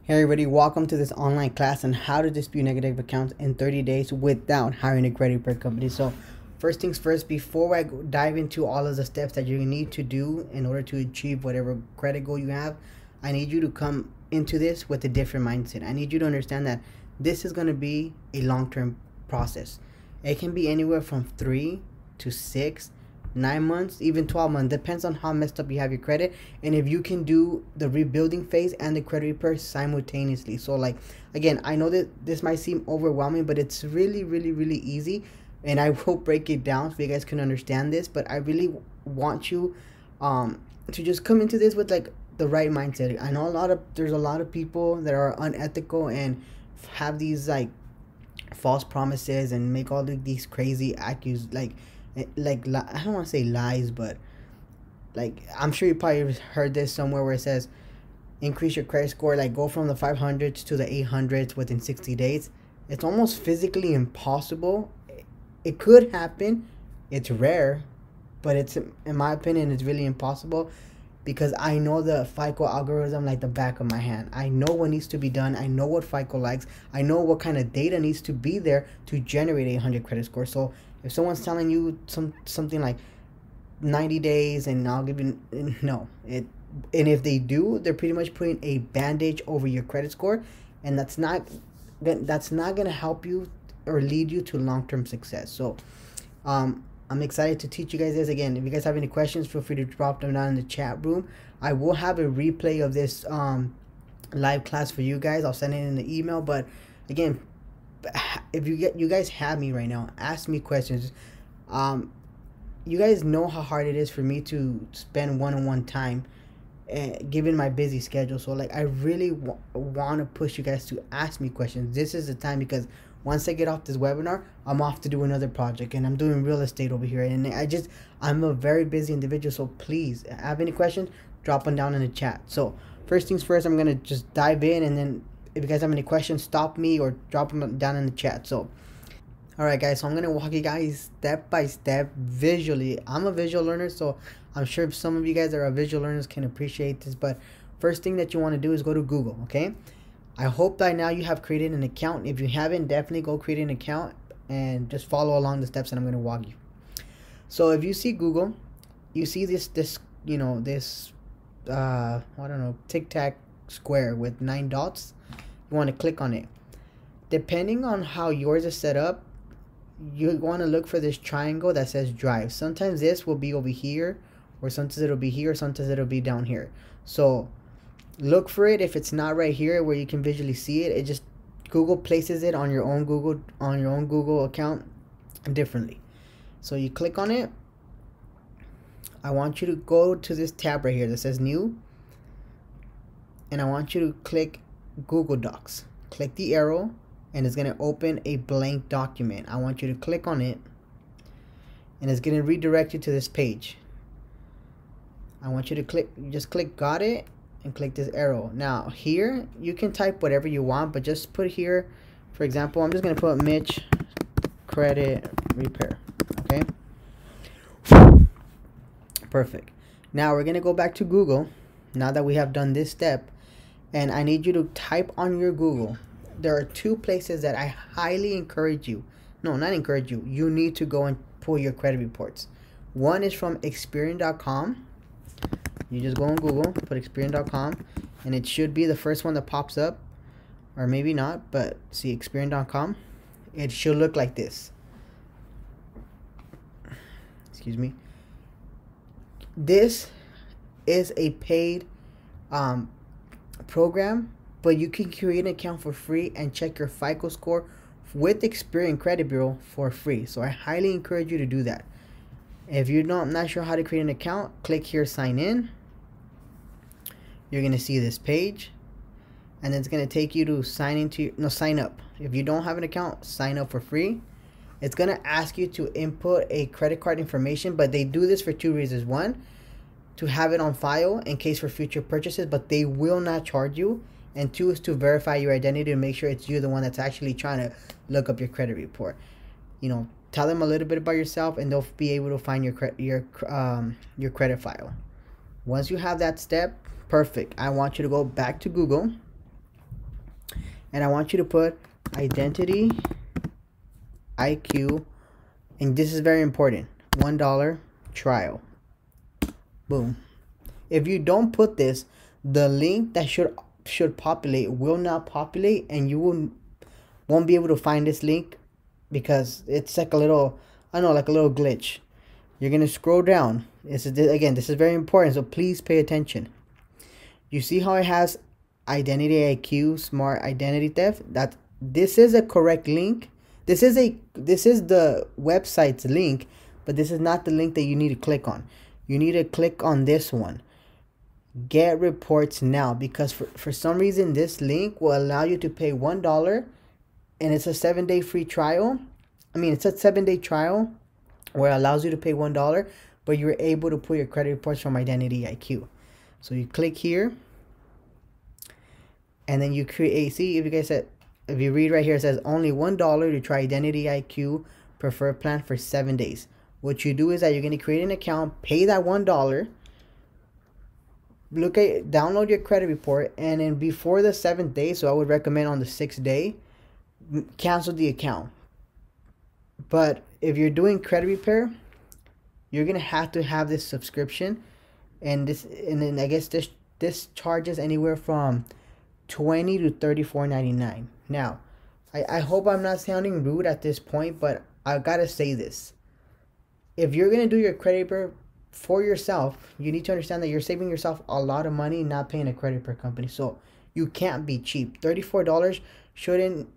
Hey everybody, welcome to this online class on how to dispute negative accounts in 30 days without hiring a credit repair company. So first things first, before I dive into all of the steps that you need to do in order to achieve whatever credit goal you have, I need you to come into this with a different mindset. I need you to understand that this is going to be a long-term process. It can be anywhere from 3 to 6 9 months, even 12 months, depends on how messed up you have your credit and if you can do the rebuilding phase and the credit repair simultaneously. So like, again, I know that this might seem overwhelming, but it's really easy, and I will break it down so you guys can understand this. But I really want you to just come into this with like the right mindset. I know there's a lot of people that are unethical and have these like false promises and make all these crazy accusations, like I don't want to say lies, but like I'm sure you probably heard this somewhere where it says increase your credit score, like go from the 500s to the 800s within 60 days. It's almost physically impossible. It could happen. It's rare, but it's, in my opinion, it's really impossible, because I know the FICO algorithm like the back of my hand. I know what needs to be done. I know what FICO likes. I know what kind of data needs to be there to generate a 800 credit score. So if someone's telling you something like 90 days and I'll give you, no. And if they do, they're pretty much putting a bandage over your credit score, and that's not going to help you or lead you to long-term success. So I'm excited to teach you guys this. Again, if you guys have any questions, feel free to drop them down in the chat room. I will have a replay of this live class for you guys. I'll send it in the email. But again, if you guys have me right now, ask me questions. You guys know how hard it is for me to spend one-on-one time given my busy schedule. So like, I really want to push you guys to ask me questions. This is the time, because once I get off this webinar, I'm off to do another project, and I'm doing real estate over here, and I'm a very busy individual. So please, have any questions, drop them down in the chat. So first things first, I'm going to just dive in, and then if you guys have any questions, stop me or drop them down in the chat. So alright guys, so I'm going to walk you guys step by step visually. I'm a visual learner, so I'm sure some of you guys that are visual learners can appreciate this. But first thing that you want to do is go to Google, okay? I hope by now you have created an account. If you haven't, definitely go create an account and just follow along the steps that I'm going to walk you. So if you see Google, you see this you know, this I don't know, tic-tac square with 9 dots. You want to click on it. Depending on how yours is set up, you want to look for this triangle that says drive. Sometimes this will be over here, or sometimes it'll be here, sometimes it'll be down here. So look for it. If it's not right here where you can visually see it, just Google places it on your own Google account differently. So you click on it. I want you to go to this tab right here that says new, and I want you to click Google Docs. Click the arrow, and it's going to open a blank document. I want you to click on it, and it's going to redirect you to this page. I want you to just click got it, and click this arrow. Now here you can type whatever you want, but just put here, for example, I'm just going to put Mitch credit repair. Okay, perfect. Now we're going to go back to Google now that we have done this step, and I need you to type on your Google. There are 2 places that I highly encourage you, no, not encourage you, you need to go and pull your credit reports. One is from Experian.com. You just go on Google, put Experian.com, and it should be the first one that pops up, or maybe not, but see Experian.com. It should look like this. Excuse me. This is a paid program, but you can create an account for free and check your FICO score with Experian Credit Bureau for free. So I highly encourage you to do that. If you're not sure how to create an account, click here, sign in. You're going to see this page, and then it's going to take you to sign up. If you don't have an account, sign up for free. It's going to ask you to input a credit card information, but they do this for 2 reasons. One, to have it on file in case for future purchases, but they will not charge you. And 2 is to verify your identity to make sure it's you, the one that's actually trying to look up your credit report. You know, tell them a little bit about yourself, and they'll be able to find your credit file. Once you have that step, perfect. I want you to go back to Google, and I want you to put Identity IQ, and this is very important, $1 trial. Boom. If you don't put this, the link that should populate will not populate, and you won't be able to find this link because it's like a little, I don't know, like a little glitch. You're gonna scroll down. This is very important, so please pay attention. You see how it has IdentityIQ Smart Identity Theft? This is a correct link. This is the website's link, but this is not the link that you need to click on. You need to click on this one. Get reports now, because for some reason this link will allow you to pay $1, and it's a 7-day free trial. I mean, it's a 7-day trial where it allows you to pay $1, but you're able to put your credit reports from IdentityIQ. So you click here, and then you create. See, if you guys said, if you read right here, it says only $1 to try IdentityIQ preferred plan for 7 days. What you do is that you're going to create an account, pay that $1, download your credit report, and then before the 7th day, so I would recommend on the 6th day, cancel the account. But if you're doing credit repair, you're gonna have to have this subscription, and then I guess this charges anywhere from $20 to $34.99. Now, I hope I'm not sounding rude at this point, but I gotta say this: if you're gonna do your credit repair for yourself, you need to understand that you're saving yourself a lot of money not paying a credit repair company. So you can't be cheap. $34 shouldn't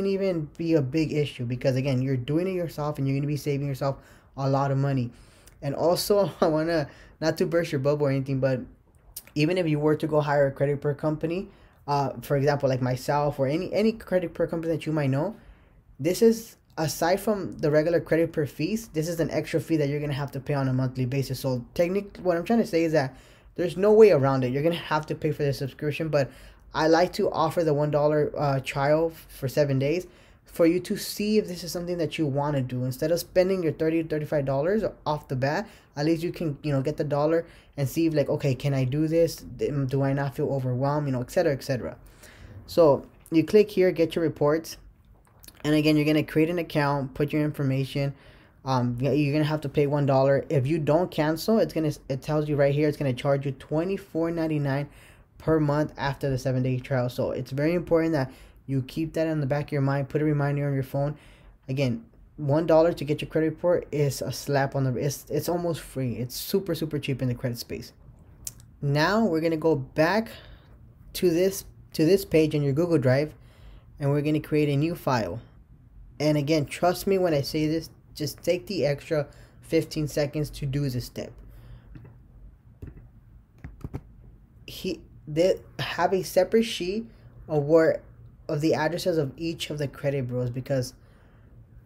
even be a big issue, because again, you're doing it yourself and you're going to be saving yourself a lot of money. And also, I want to, not to burst your bubble or anything, but even if you were to go hire a credit repair company, for example, like myself or any credit repair company that you might know, this is, aside from the regular credit repair fees, this is an extra fee that you're going to have to pay on a monthly basis. So technically, what I'm trying to say is that there's no way around it. You're going to have to pay for the subscription, but I like to offer the $1 trial for 7 days for you to see if this is something that you want to do. Instead of spending your $30 to $35 off the bat, at least you can, get the dollar and see if, like, okay, can I do this? Do I not feel overwhelmed? Etc., etc. So you click here, get your reports, and again, you're gonna create an account, put your information. You're gonna have to pay $1. If you don't cancel, it tells you right here, it's gonna charge you $24.99 per month after the 7-day trial. So it's very important that you keep that in the back of your mind. Put a reminder on your phone. Again, $1 to get your credit report is a slap on the wrist. It's almost free. It's super cheap in the credit space. Now we're gonna go back to this page in your Google Drive, and we're gonna create a new file. And again, trust me when I say this, just take the extra 15 seconds to do this step. They have a separate sheet of the addresses of each of the credit bureaus, because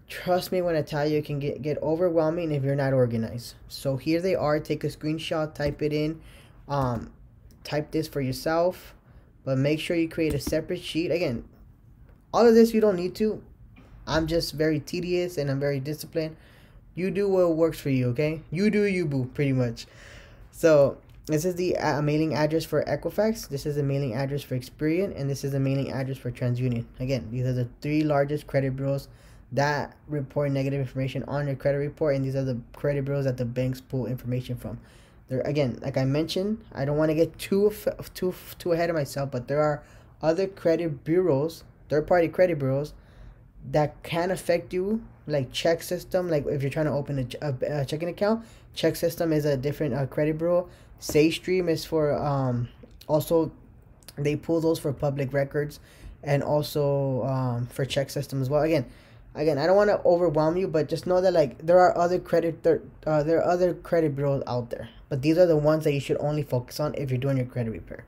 trust me when I tell you, it can get overwhelming if you're not organized. So here they are. Take a screenshot, type it in, type this for yourself, but make sure you create a separate sheet. Again, all of this you don't need to. I'm just very tedious and I'm very disciplined. You do what works for you, okay? You do you, boo, pretty much. So this is the mailing address for Equifax. This is the mailing address for Experian, and this is the mailing address for TransUnion. Again, these are the 3 largest credit bureaus that report negative information on your credit report, and these are the credit bureaus that the banks pull information from. There, again, like I mentioned, I don't want to get too ahead of myself, but there are other credit bureaus, third-party credit bureaus, that can affect you, like Check System. Like if you're trying to open a checking account, Check System is a different credit bureau. SageStream is for also they pull those for public records, and also for Check System as well. Again, I don't want to overwhelm you, but just know that, like, there are other credit bureaus out there, but these are the ones that you should only focus on if you're doing your credit repair.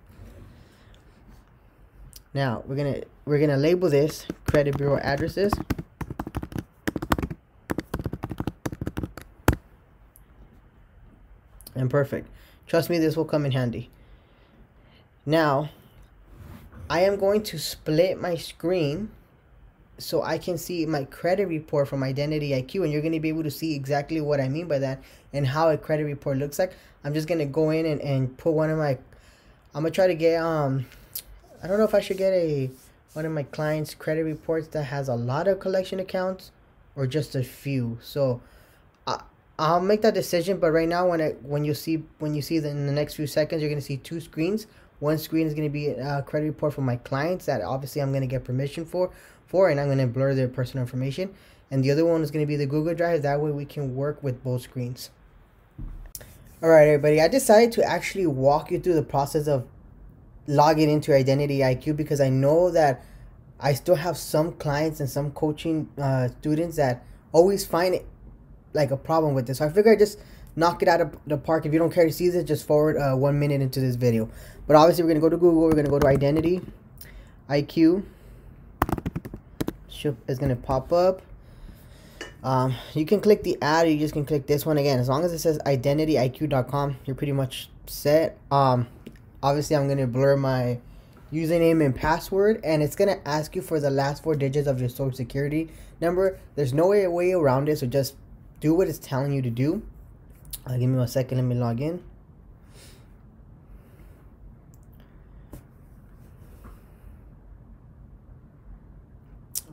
Now we're gonna label this credit bureau addresses. And perfect. Trust me, this will come in handy. Now, I am going to split my screen so I can see my credit report from IdentityIQ, and you're going to be able to see exactly what I mean by that and how a credit report looks like. I'm just going to go in and put one of my, I'm going to try to get, I don't know if I should get a one of my clients' credit reports that has a lot of collection accounts or just a few. So I'll make that decision. But right now, when you see that in the next few seconds, you're gonna see two screens. One screen is gonna be a credit report for my clients that obviously I'm gonna get permission for, and I'm gonna blur their personal information. And the other one is gonna be the Google Drive. That way we can work with both screens. All right, everybody. I decided to actually walk you through the process of logging into IdentityIQ because I know that I still have some clients and some coaching students that always find it like a problem with this. So I figured I'd just knock it out of the park. If you don't care to see this, just forward 1 minute into this video. But obviously we're gonna go to Google. We're gonna go to IdentityIQ. It's gonna pop up. You can click the ad, or you just can click this one. Again, as long as it says IdentityIQ.com, you're pretty much set. Obviously I'm gonna blur my username and password, and it's gonna ask you for the last 4 digits of your social security number. There's no way around it, so just do what it's telling you to do. Give me 1 second, let me log in.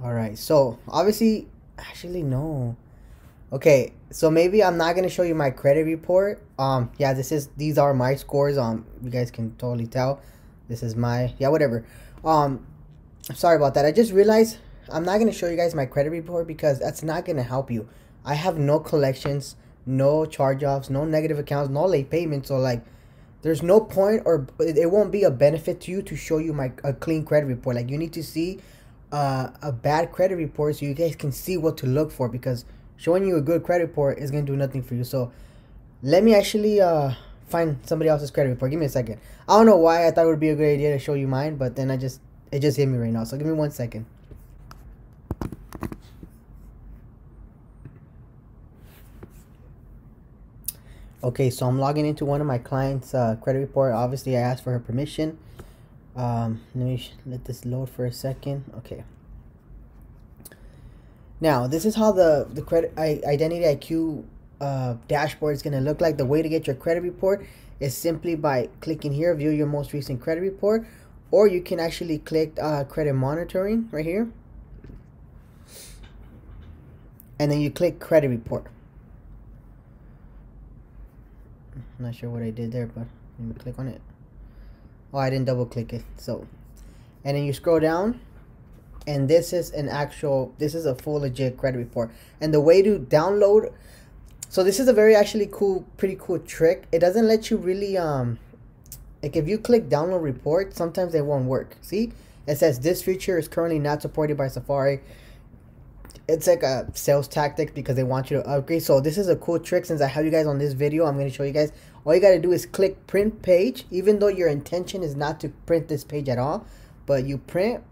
Alright, so obviously, actually no. Okay, so maybe I'm not gonna show you my credit report. Yeah, these are my scores. You guys can totally tell. This is my, yeah, whatever. Sorry about that. I just realized I'm not gonna show you guys my credit report because that's not gonna help you. I have no collections, no charge-offs, no negative accounts, no late payments. So like, there's no point, or it won't be a benefit to you to show you a clean credit report. Like, you need to see a bad credit report so you guys can see what to look for, because showing you a good credit report is gonna do nothing for you. So let me actually find somebody else's credit report. Give me a second. I don't know why I thought it would be a good idea to show you mine, but then it just hit me right now. So give me 1 second. Okay, so I'm logging into one of my clients' credit report. Obviously I asked for her permission. Let me let this load for a second. Okay. Now this is how the credit IdentityIQ dashboard is going to look like. The way to get your credit report is simply by clicking here, view your most recent credit report, or you can actually click credit monitoring right here, and then you click credit report. I'm not sure what I did there, but let me click on it. Oh, I didn't double click it. So, and then you scroll down, and this is a full legit credit report. And the way to download, so this is a very actually pretty cool trick. It doesn't let you really like, if you click download report, sometimes they won't work. See, it says this feature is currently not supported by Safari. It's like a sales tactic because they want you to upgrade. So this is a cool trick. Since I have you guys on this video, I'm going to show you guys. All you got to do is click print page, even though your intention is not to print this page at all, but you print.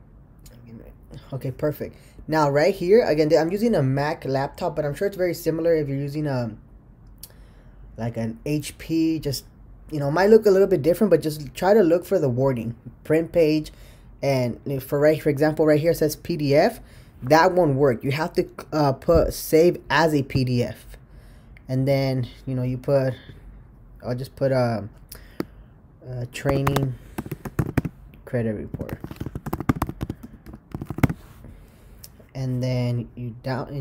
Okay, perfect. Now right here, again, I'm using a Mac laptop, but I'm sure it's very similar if you're using like an HP. Just, you know, it might look a little bit different, but just try to look for the wording, print page. And for example, right here it says PDF. That won't work. You have to put save as a PDF, and then, you know, you put, I'll just put a training credit report, and then you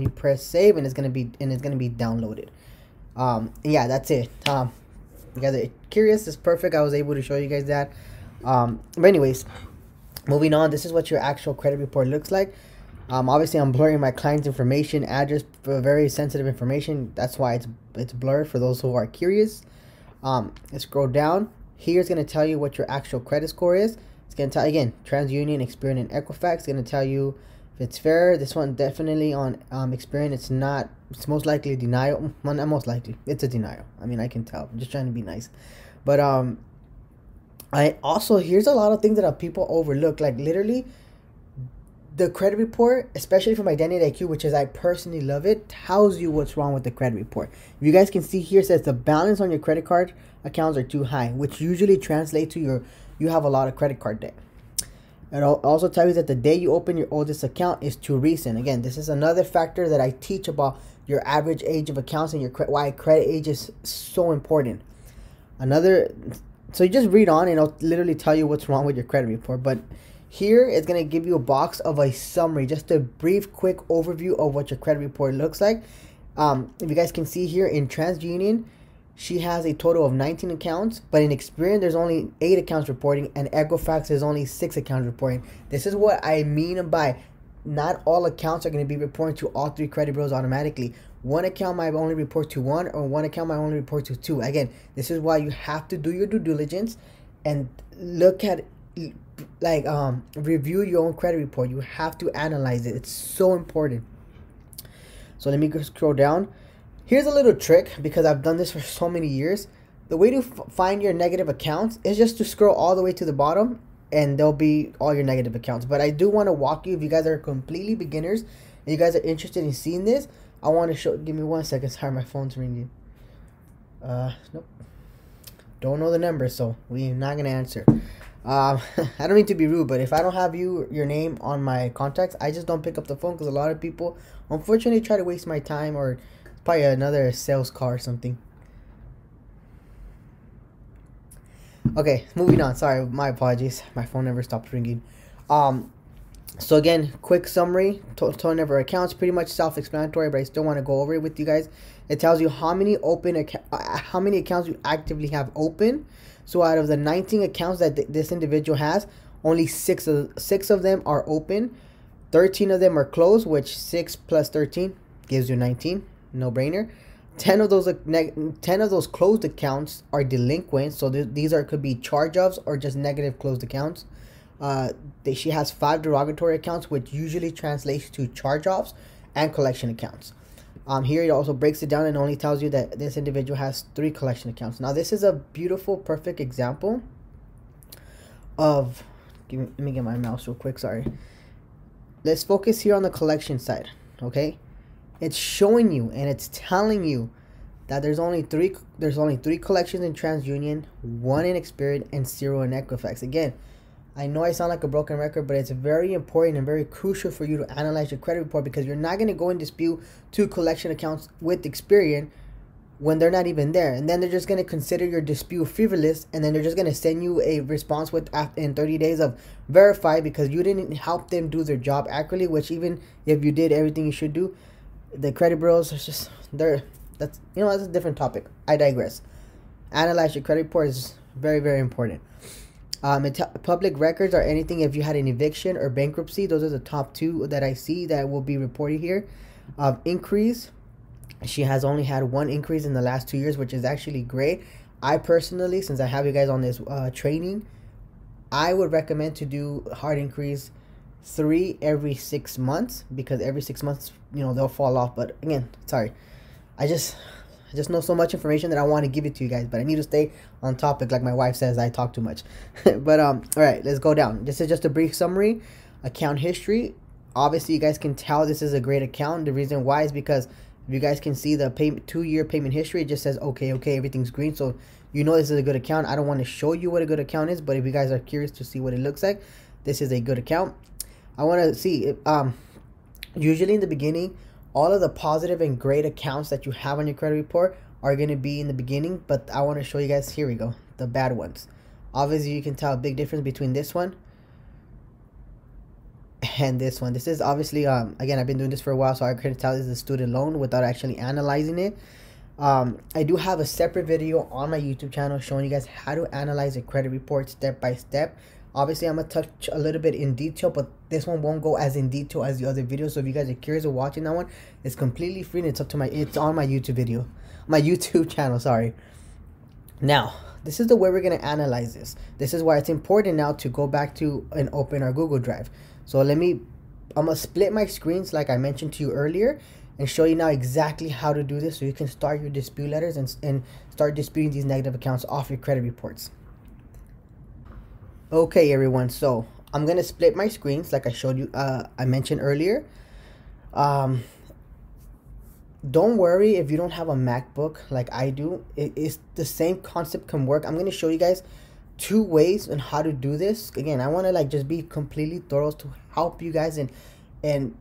press save, and it's gonna be downloaded. Yeah, that's it. You guys are curious? It's perfect. I was able to show you guys that. But anyways, moving on. This is what your actual credit report looks like. Obviously I'm blurring my client's information, address, for very sensitive information. That's why it's blurred for those who are curious. Let's scroll down. Here's going to tell you what your actual credit score is. It's going to tell, again, TransUnion, Experian, and Equifax. It's going to tell you if it's fair. This one definitely on Experian, it's not. It's most likely a denial. Well, not most likely. It's a denial. I mean, I can tell. I'm just trying to be nice. But I also, here's a lot of things that people overlook. Like, literally, the credit report, especially from IdentityIQ, which is, I personally love it, tells you what's wrong with the credit report. If you guys can see here, it says the balance on your credit card accounts are too high, which usually translates to you have a lot of credit card debt. It'll also tell you that the day you open your oldest account is too recent. Again, this is another factor that I teach about your average age of accounts and why credit age is so important. So you just read on and it'll literally tell you what's wrong with your credit report. But Here it's going to give you a box of a summary, just a brief quick overview of what your credit report looks like. If you guys can see here, in TransUnion she has a total of 19 accounts, but in Experian there's only 8 accounts reporting, and Equifax there's only 6 accounts reporting. This is what I mean by not all accounts are going to be reporting to all 3 credit bureaus automatically. One account might only report to 1, or one account might only report to 2. Again, this is why you have to do your due diligence and look at, like, review your own credit report. You have to analyze it. It's so important. So let me go scroll down. Here's a little trick, because I've done this for so many years. The way to find your negative accounts is just to scroll all the way to the bottom, and there'll be all your negative accounts. But I do want to walk you, if you guys are completely beginners and you guys are interested in seeing this, I want to show. Give me 1 second. Sorry, my phone's ringing. Nope. Don't know the number, so we're not gonna answer. I don't mean to be rude, but if I don't have your name on my contacts, I just don't pick up the phone, because a lot of people unfortunately try to waste my time, or it's probably another sales call or something. Okay, moving on. Sorry, my apologies. My phone never stopped ringing. So again, quick summary. Total number of accounts, pretty much self-explanatory, but I still want to go over it with you guys. It tells you how many accounts you actively have open. So out of the 19 accounts that this individual has, only 6 of them are open. 13 of them are closed, which 6 plus 13 gives you 19. No brainer. 10 of those closed accounts are delinquent. So these could be charge-offs or just negative closed accounts. She has 5 derogatory accounts, which usually translates to charge-offs and collection accounts. Here it also breaks it down and only tells you that this individual has 3 collection accounts. Now this is a beautiful, perfect example of, let me get my mouse real quick, sorry. Let's focus here on the collection side, okay? It's showing you and it's telling you that there's only three collections in TransUnion, 1 in Experian, and 0 in Equifax. Again, I know I sound like a broken record, but it's very important and very crucial for you to analyze your credit report, because you're not going to go and dispute 2 collection accounts with Experian when they're not even there, and then they're just going to consider your dispute frivolous, and then they're just going to send you a response in 30 days of verify, because you didn't help them do their job accurately. Which, even if you did everything you should do, the credit bureaus are just that's a different topic. I digress. Analyze your credit report is very, very important. Public records are anything if you had an eviction or bankruptcy. Those are the top 2 that I see that will be reported here. Increase, she has only had 1 increase in the last 2 years, which is actually great. I personally, since I have you guys on this training, I would recommend to do hard increase 3 every 6 months, because every 6 months, they'll fall off. But again, sorry, I just know so much information that I want to give it to you guys, but I need to stay on topic. Like my wife says, I talk too much. But all right, let's go down. This is just a brief summary. Account history. Obviously, you guys can tell this is a great account. The reason why is because if you guys can see the 2-year payment history, it just says okay, everything's green. So this is a good account. I don't want to show you what a good account is, but if you guys are curious to see what it looks like, this is a good account. I want to see if, usually in the beginning, all of the positive and great accounts that you have on your credit report are going to be in the beginning, but I want to show you guys, here we go, the bad ones. Obviously, you can tell a big difference between this one and this one. This is obviously, again, I've been doing this for a while, so I couldn't tell this is a student loan without actually analyzing it. I do have a separate video on my YouTube channel showing you guys how to analyze a credit report step by step. Obviously, I'm going to touch a little bit in detail, but this one won't go as in detail as the other videos. So if you guys are curious of watching that one, it's completely free, and it's on my YouTube video, my YouTube channel, sorry. Now, this is the way we're going to analyze this. This is why it's important now to go back to and open our Google Drive. So I'm going to split my screens like I mentioned to you earlier, and show you now exactly how to do this, so you can start your dispute letters and start disputing these negative accounts off your credit reports. Okay, everyone, so I'm gonna split my screens like I showed you, I mentioned earlier. Don't worry if you don't have a MacBook like I do. It's the same concept can work. I'm gonna show you guys 2 ways on how to do this. Again, I want to just be completely thorough to help you guys and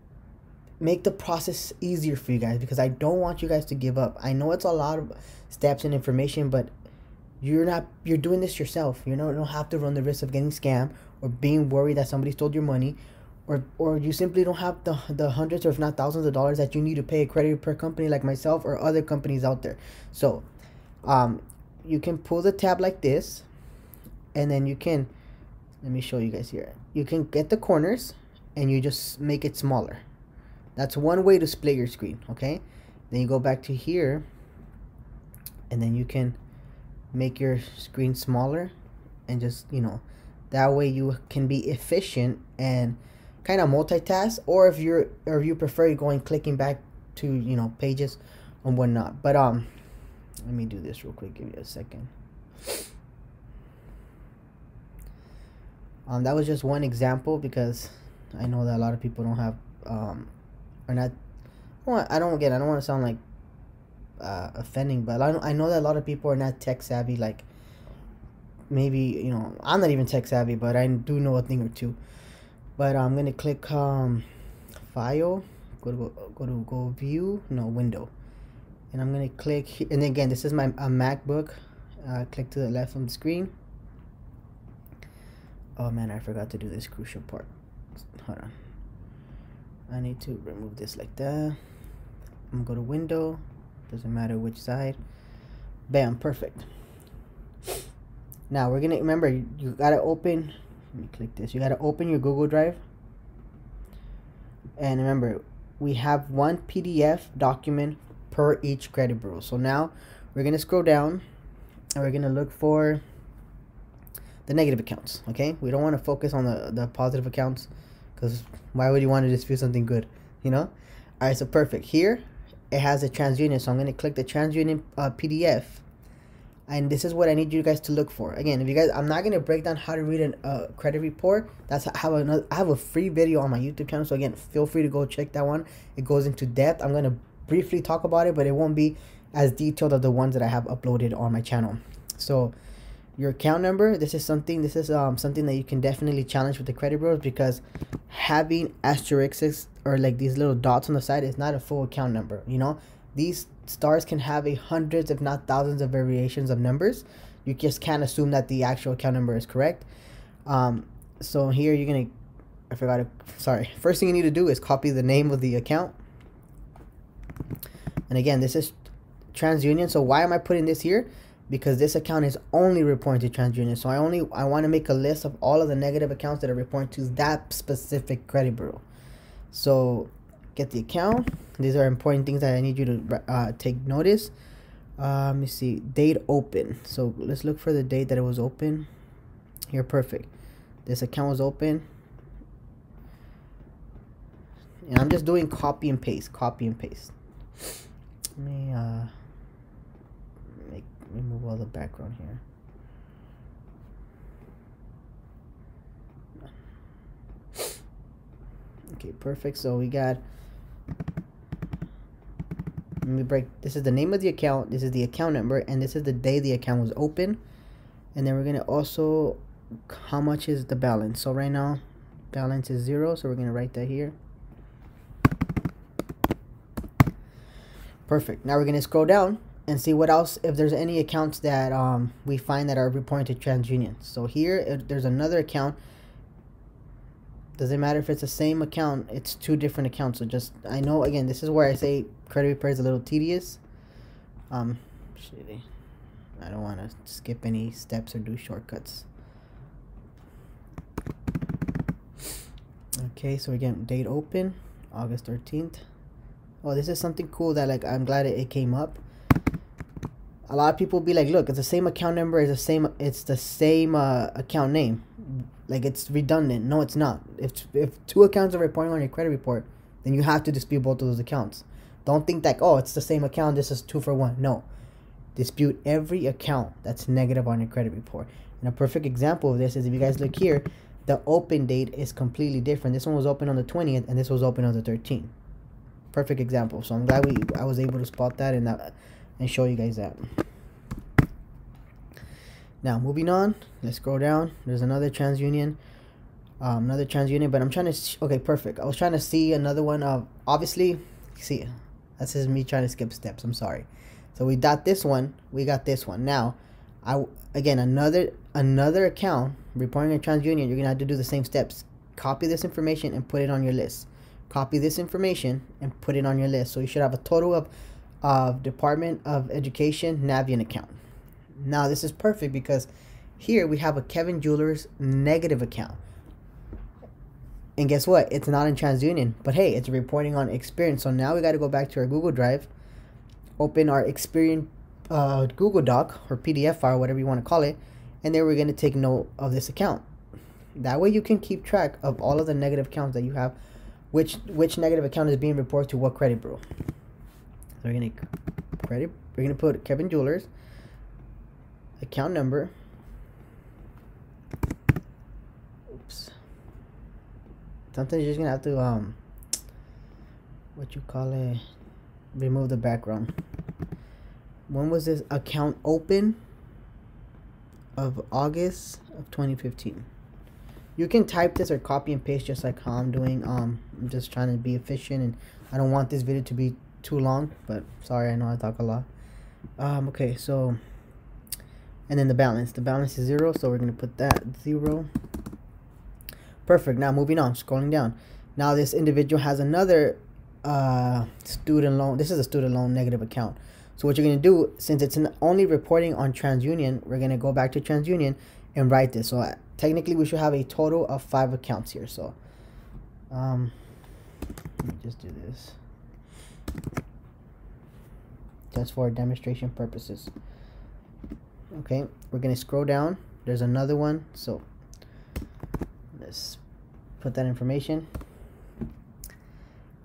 make the process easier for you guys, because I don't want you guys to give up. I know it's a lot of steps and information, but you're doing this yourself. You don't have to run the risk of getting scammed or being worried that somebody stole your money, or you simply don't have the hundreds or if not thousands of dollars that you need to pay a credit repair company like myself or other companies out there. So you can pull the tab like this, and then you can, let me show you guys here, you can get the corners and you just make it smaller. That's one way to split your screen. Okay, then you go back to here, and then you can make your screen smaller, and just, you know, that way you can be efficient and kind of multitask, or if you prefer going clicking back to, you know, pages and whatnot. But let me do this real quick, give me a second. That was just one example, because I know that a lot of people don't have or not, I don't want to sound like offending, but I know that a lot of people are not tech savvy. Like, maybe, you know, I'm not even tech savvy, but I do know a thing or two. But I'm gonna click file, go view, no, window, and I'm gonna click here. And again, this is my MacBook. Click to the left on the screen. Oh man, I forgot to do this crucial part. Hold on, I need to remove this like that. I'm gonna go to window, doesn't matter which side. Bam, perfect. Now we're gonna, remember, you gotta open, let me click this, you gotta open your Google Drive, and remember, we have one PDF document per each credit bureau. So now we're gonna scroll down and we're gonna look for the negative accounts. Okay, we don't want to focus on the positive accounts, because why would you want to dispute something good, you know? All right, so perfect. Here it has a TransUnion, so I'm gonna click the TransUnion PDF. And this is what I need you guys to look for. Again, if you guys, I'm not gonna break down how to read a credit report. That's how I have a free video on my YouTube channel. So again, feel free to go check that one. It goes into depth. I'm gonna briefly talk about it, but it won't be as detailed as the ones that I have uploaded on my channel. So your account number, this is something that you can definitely challenge with the credit bureaus, because having asterisks or like these little dots on the side is not a full account number. You know, these stars can have hundreds if not thousands of variations of numbers. You just can't assume that the actual account number is correct. So here you're gonna, first thing you need to do is copy the name of the account. And again, this is TransUnion. So why am I putting this here? Because this account is only reporting to TransUnion. So I want to make a list of all of the negative accounts that are reporting to that specific credit bureau. So get the account. These are important things that I need you to take notice. Let me see, date open. So let's look for the date that it was open. Here, perfect. This account was open. And I'm just doing copy and paste. Let me remove all the background here. Okay, perfect. So we got, let me break, this is the name of the account, this is the account number, and this is the day the account was open. And then we're gonna also, how much is the balance? So right now balance is 0, so we're gonna write that here. Perfect. Now we're gonna scroll down and see what else, if there's any accounts that we find that are reporting to TransUnion. So here, if there's another account, doesn't matter if it's the same account, it's 2 different accounts. So just, I know, again, this is where I say credit repair is a little tedious. I don't want to skip any steps or do shortcuts. Okay, so again, date open, August 13th. Oh, this is something cool that, like, I'm glad it came up. A lot of people be like, look, it's the same account number, it's the same account name. Like, it's redundant. No, it's not. If 2 accounts are reporting on your credit report, then you have to dispute both of those accounts. Don't think that, oh, it's the same account, this is 2 for 1. No. Dispute every account that's negative on your credit report. And a perfect example of this is, if you guys look here, the open date is completely different. This one was open on the 20th and this was open on the 13th. Perfect example. So I'm glad I was able to spot that and show you guys that. Now moving on, let's scroll down. There's another TransUnion, but I'm trying to, okay, perfect. I was trying to see another one of, obviously, see, that's just me trying to skip steps, I'm sorry. So we got this one, Now Again, another account reporting a TransUnion, you're gonna have to do the same steps. Copy this information and put it on your list. Copy this information and put it on your list. So you should have a total of Department of Education Navient account. Now this is perfect because here we have a Kevin Jewelers negative account. And guess what? It's not in TransUnion, but hey, it's reporting on Experian. So now we got to go back to our Google Drive, open our Experian Google Doc or PDF file, whatever you want to call it, and then we're going to take note of this account. That way you can keep track of all of the negative accounts that you have, which negative account is being reported to what credit bureau. So we're going to put Kevin Jewelers, account number. Oops. Sometimes you're just gonna have to remove the background. When was this account open? Of August of 2015. You can type this or copy and paste just like how I'm doing. I'm just trying to be efficient, and I don't want this video to be too long, but sorry, I know I talk a lot. Okay, so, and then the balance is 0, so we're gonna put that 0. Perfect. Now moving on, scrolling down. Now this individual has another student loan. This is a student loan negative account. So what you're going to do, since it's only reporting on TransUnion, we're going to go back to TransUnion and write this. So technically we should have a total of 5 accounts here. So let me just do this just for demonstration purposes. Okay, we're going to scroll down. There's another one. So let's put that information.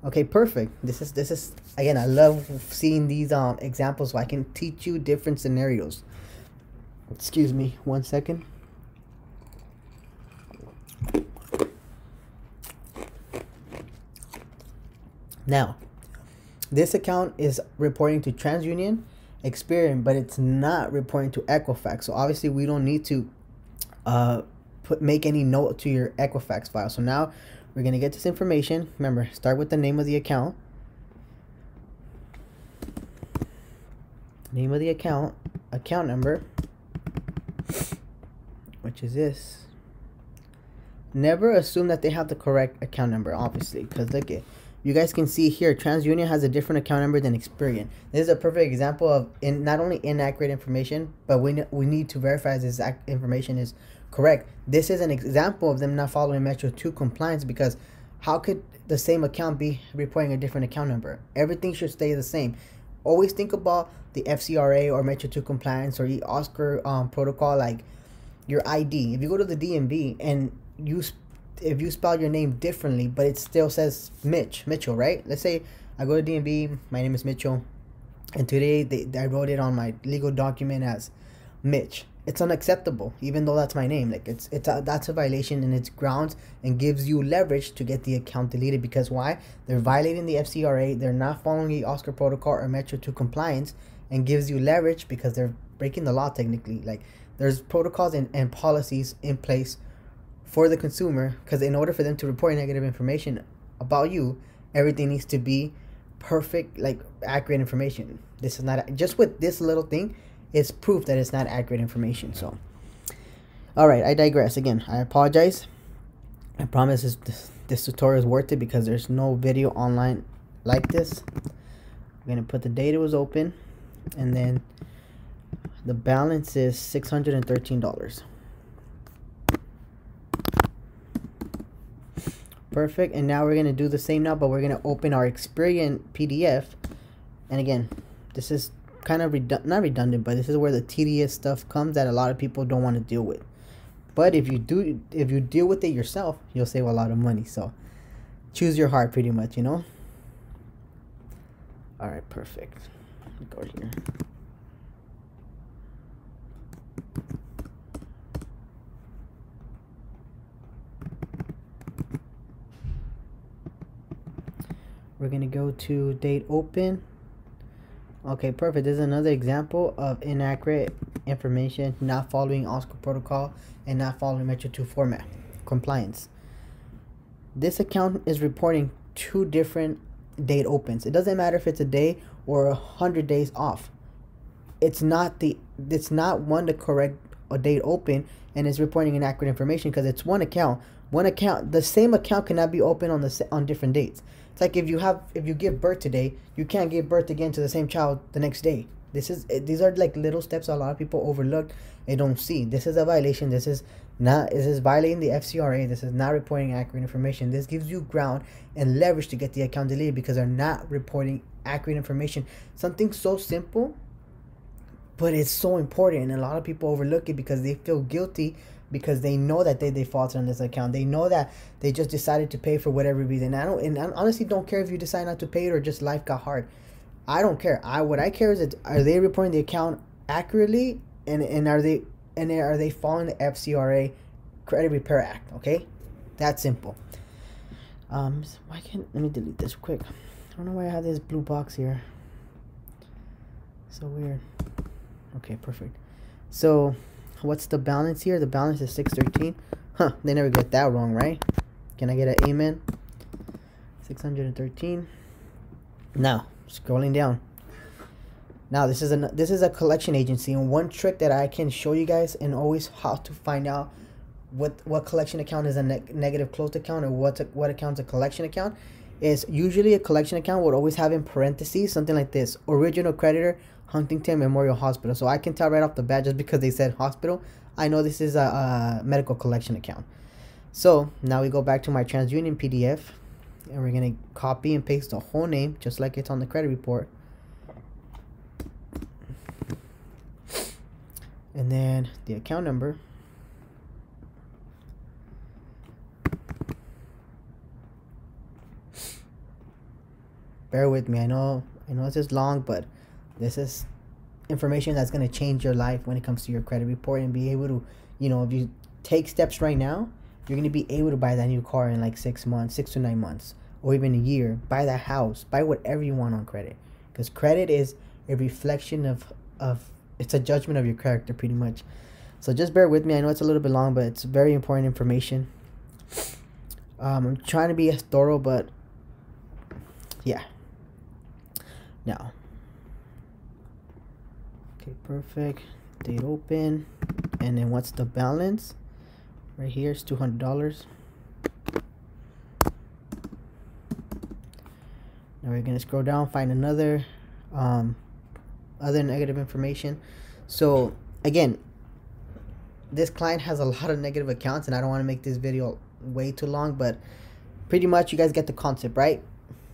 Okay, perfect. This is again, I love seeing these examples so I can teach you different scenarios. Excuse me, 1 second. Now, this account is reporting to TransUnion, Experian, but it's not reporting to Equifax. So obviously we don't need to make any note to your Equifax file. So now we're going to get this information. Remember, start with the name of the account. Name of the account, account number, which is this. Never assume that they have the correct account number, obviously, because look at, you guys can see here, TransUnion has a different account number than Experian. This is a perfect example of not only inaccurate information, but we need to verify this information is correct. This is an example of them not following Metro 2 compliance, because how could the same account be reporting a different account number? Everything should stay the same. Always think about the FCRA or Metro 2 compliance or the Oscar protocol, like your ID. If you go to the DMV and if you spell your name differently, but it still says Mitchell, right? Let's say I go to DMV, my name is Mitchell, and today I wrote it on my legal document as Mitch. It's unacceptable, even though that's my name. Like that's a violation, and it's grounds and gives you leverage to get the account deleted. Because why? They're violating the FCRA. They're not following the Oscar protocol or Metro 2 compliance, and gives you leverage because they're breaking the law technically. Like there's protocols and policies in place for the consumer, because in order for them to report negative information about you, everything needs to be perfect, like accurate information. This is not, just with this little thing, it's proof that it's not accurate information. So all right, I digress. Again, I apologize. I promise this tutorial is worth it, because there's no video online like this. I'm gonna put the date it was open, and then the balance is $613. Perfect. And now we're going to do the same now, but we're going to open our Experian PDF. And again, this is kind of not redundant, but this is where the tedious stuff comes that a lot of people don't want to deal with. But if you deal with it yourself, you'll save a lot of money. So choose your heart, pretty much, you know. All right, perfect. Go here. We're gonna go to date open. Okay, perfect. This is another example of inaccurate information, not following Oscar protocol and not following Metro 2 format compliance. This account is reporting 2 different date opens. It doesn't matter if it's a day or 100 days off. It's not the it's not one the correct date open, and it's reporting inaccurate information because it's one account. One account, the same account cannot be open on different dates. It's like if you give birth today, you can't give birth again to the same child the next day. These are like little steps a lot of people overlook and don't see. This is a violation. This is violating the FCRA. This is not reporting accurate information. This gives you ground and leverage to get the account deleted because they're not reporting accurate information. Something so simple, but it's so important, and a lot of people overlook it because they feel guilty because they know that they defaulted on this account. They know that they just decided to pay for whatever reason. I honestly don't care if you decide not to pay it or just life got hard. I don't care. What I care is are they reporting the account accurately, and are they following the FCRA Credit Repair Act? Okay, that's simple. Let me delete this quick. I don't know why I have this blue box here. So weird. Okay, perfect. So what's the balance here? The balance is 613. Huh, they never get that wrong, right? Can I get an amen? 613. Now, scrolling down. Now, this is a collection agency, and one trick that I can show you guys and always how to find out what collection account is a negative closed account or what account's a collection account is usually a collection account would always have in parentheses something like this: original creditor, Huntington Memorial Hospital. So I can tell right off the bat, just because they said hospital, I know this is a medical collection account. So now we go back to my TransUnion PDF, and we're going to copy and paste the whole name just like it's on the credit report. And then the account number. Bear with me. I know this is long, but this is information that's going to change your life when it comes to your credit report, and be able to, if you take steps right now, you're going to be able to buy that new car in like 6 months, 6 to 9 months, or even a year. Buy that house, buy whatever you want on credit, because credit is a reflection of it's a judgment of your character, pretty much. So just bear with me. I know it's a little bit long, but it's very important information. I'm trying to be as thorough, but yeah. Now, okay, perfect. Date open, and then what's the balance? Right here is $200. Now we're gonna scroll down, find another other negative information. So again, this client has a lot of negative accounts, and I don't want to make this video way too long, but pretty much you guys get the concept, right?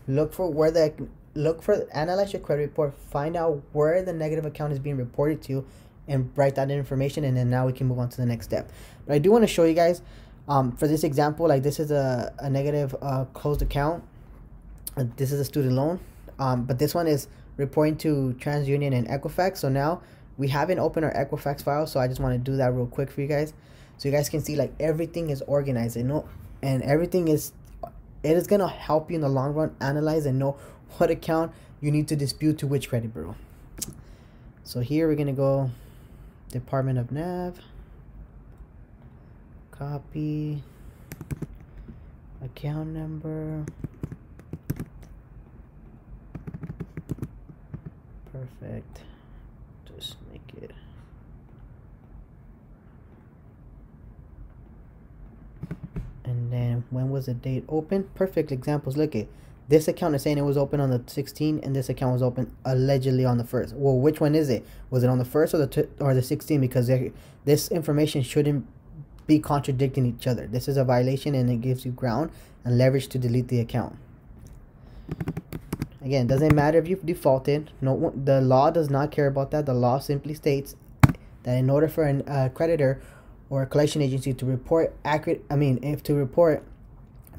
Analyze your credit report, find out where the negative account is being reported to, and write that information, and then now we can move on to the next step. But I do want to show you guys, for this example, like this is a negative closed account. This is a student loan, but this one is reporting to TransUnion and Equifax. So now we haven't opened our Equifax file, so I just want to do that real quick for you guys, so you guys can see like everything is organized, and everything is, it is gonna help you in the long run analyze and know what account you need to dispute to which credit bureau. So here we're gonna go Department of Nav, copy, account number, perfect, just make it, and then when was the date open? Perfect examples. Look at this account is saying it was open on the 16th, and this account was open allegedly on the 1st. Well, which one is it? Was it on the 1st or the 16th? Because this information shouldn't be contradicting each other. This is a violation, and it gives you ground and leverage to delete the account. Again, it doesn't matter if you've defaulted. No, the law does not care about that. The law simply states that in order for a creditor or a collection agency to report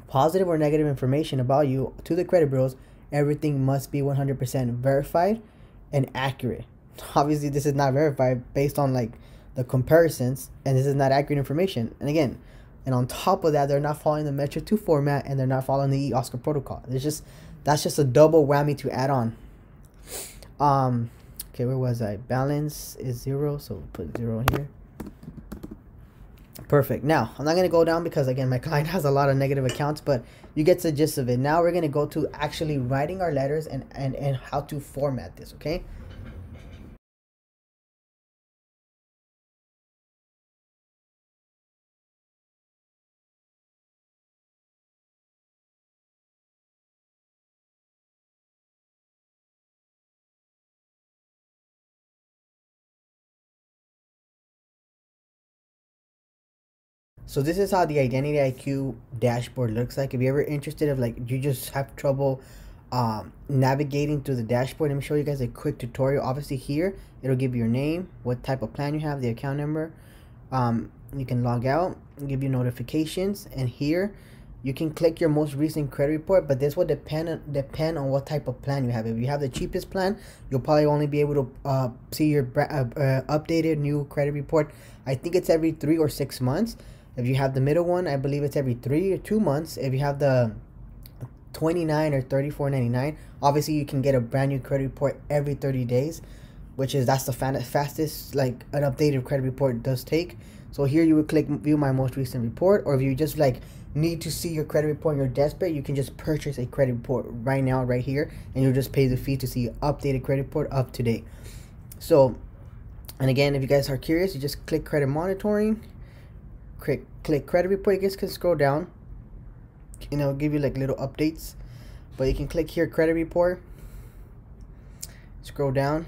positive or negative information about you to the credit bureaus, everything must be 100% verified and accurate. Obviously, this is not verified based on like the comparisons, and this is not accurate information. And again, and on top of that, they're not following the Metro 2 format, and they're not following the eOscar protocol. That's just a double whammy to add on. Okay, where was I? Balance is 0, so we'll put 0 here. Perfect. Now, I'm not going to go down because, again, my client has a lot of negative accounts, but you get the gist of it. Now we're going to go to actually writing our letters and how to format this, okay? So this is how the Identity IQ dashboard looks like. If you're ever interested, if like you just have trouble navigating through the dashboard, let me show you guys a quick tutorial. Obviously here it'll give you your name, what type of plan you have, the account number. You can log out, give you notifications, and here you can click your most recent credit report, but this will depend on what type of plan you have. If you have the cheapest plan, you'll probably only be able to see your updated new credit report. I think it's every 3 or 6 months. If you have the middle one, I believe it's every 3 or 2 months. If you have the $29 or $34.99, obviously you can get a brand new credit report every 30 days, that's the fastest like an updated credit report does take. So here you would click view my most recent report, or if you just like need to see your credit report and you're desperate, you can just purchase a credit report right now, right here, and you'll just pay the fee to see your updated credit report up to date. So, and again, if you guys are curious, you just click credit monitoring, click credit report. You guys can scroll down, and it'll give you like little updates, but you can click here credit report, scroll down,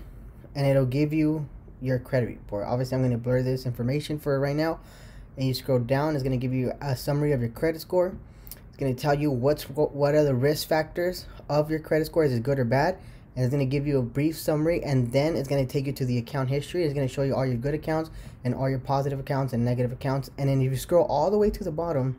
and it'll give you your credit report. Obviously I'm going to blur this information for right now, and you scroll down, it's going to give you a summary of your credit score. It's going to tell you what are the risk factors of your credit score, is it good or bad, and it's going to give you a brief summary, and then it's going to take you to the account history. It's going to show you all your good accounts and all your positive accounts and negative accounts. And then if you scroll all the way to the bottom,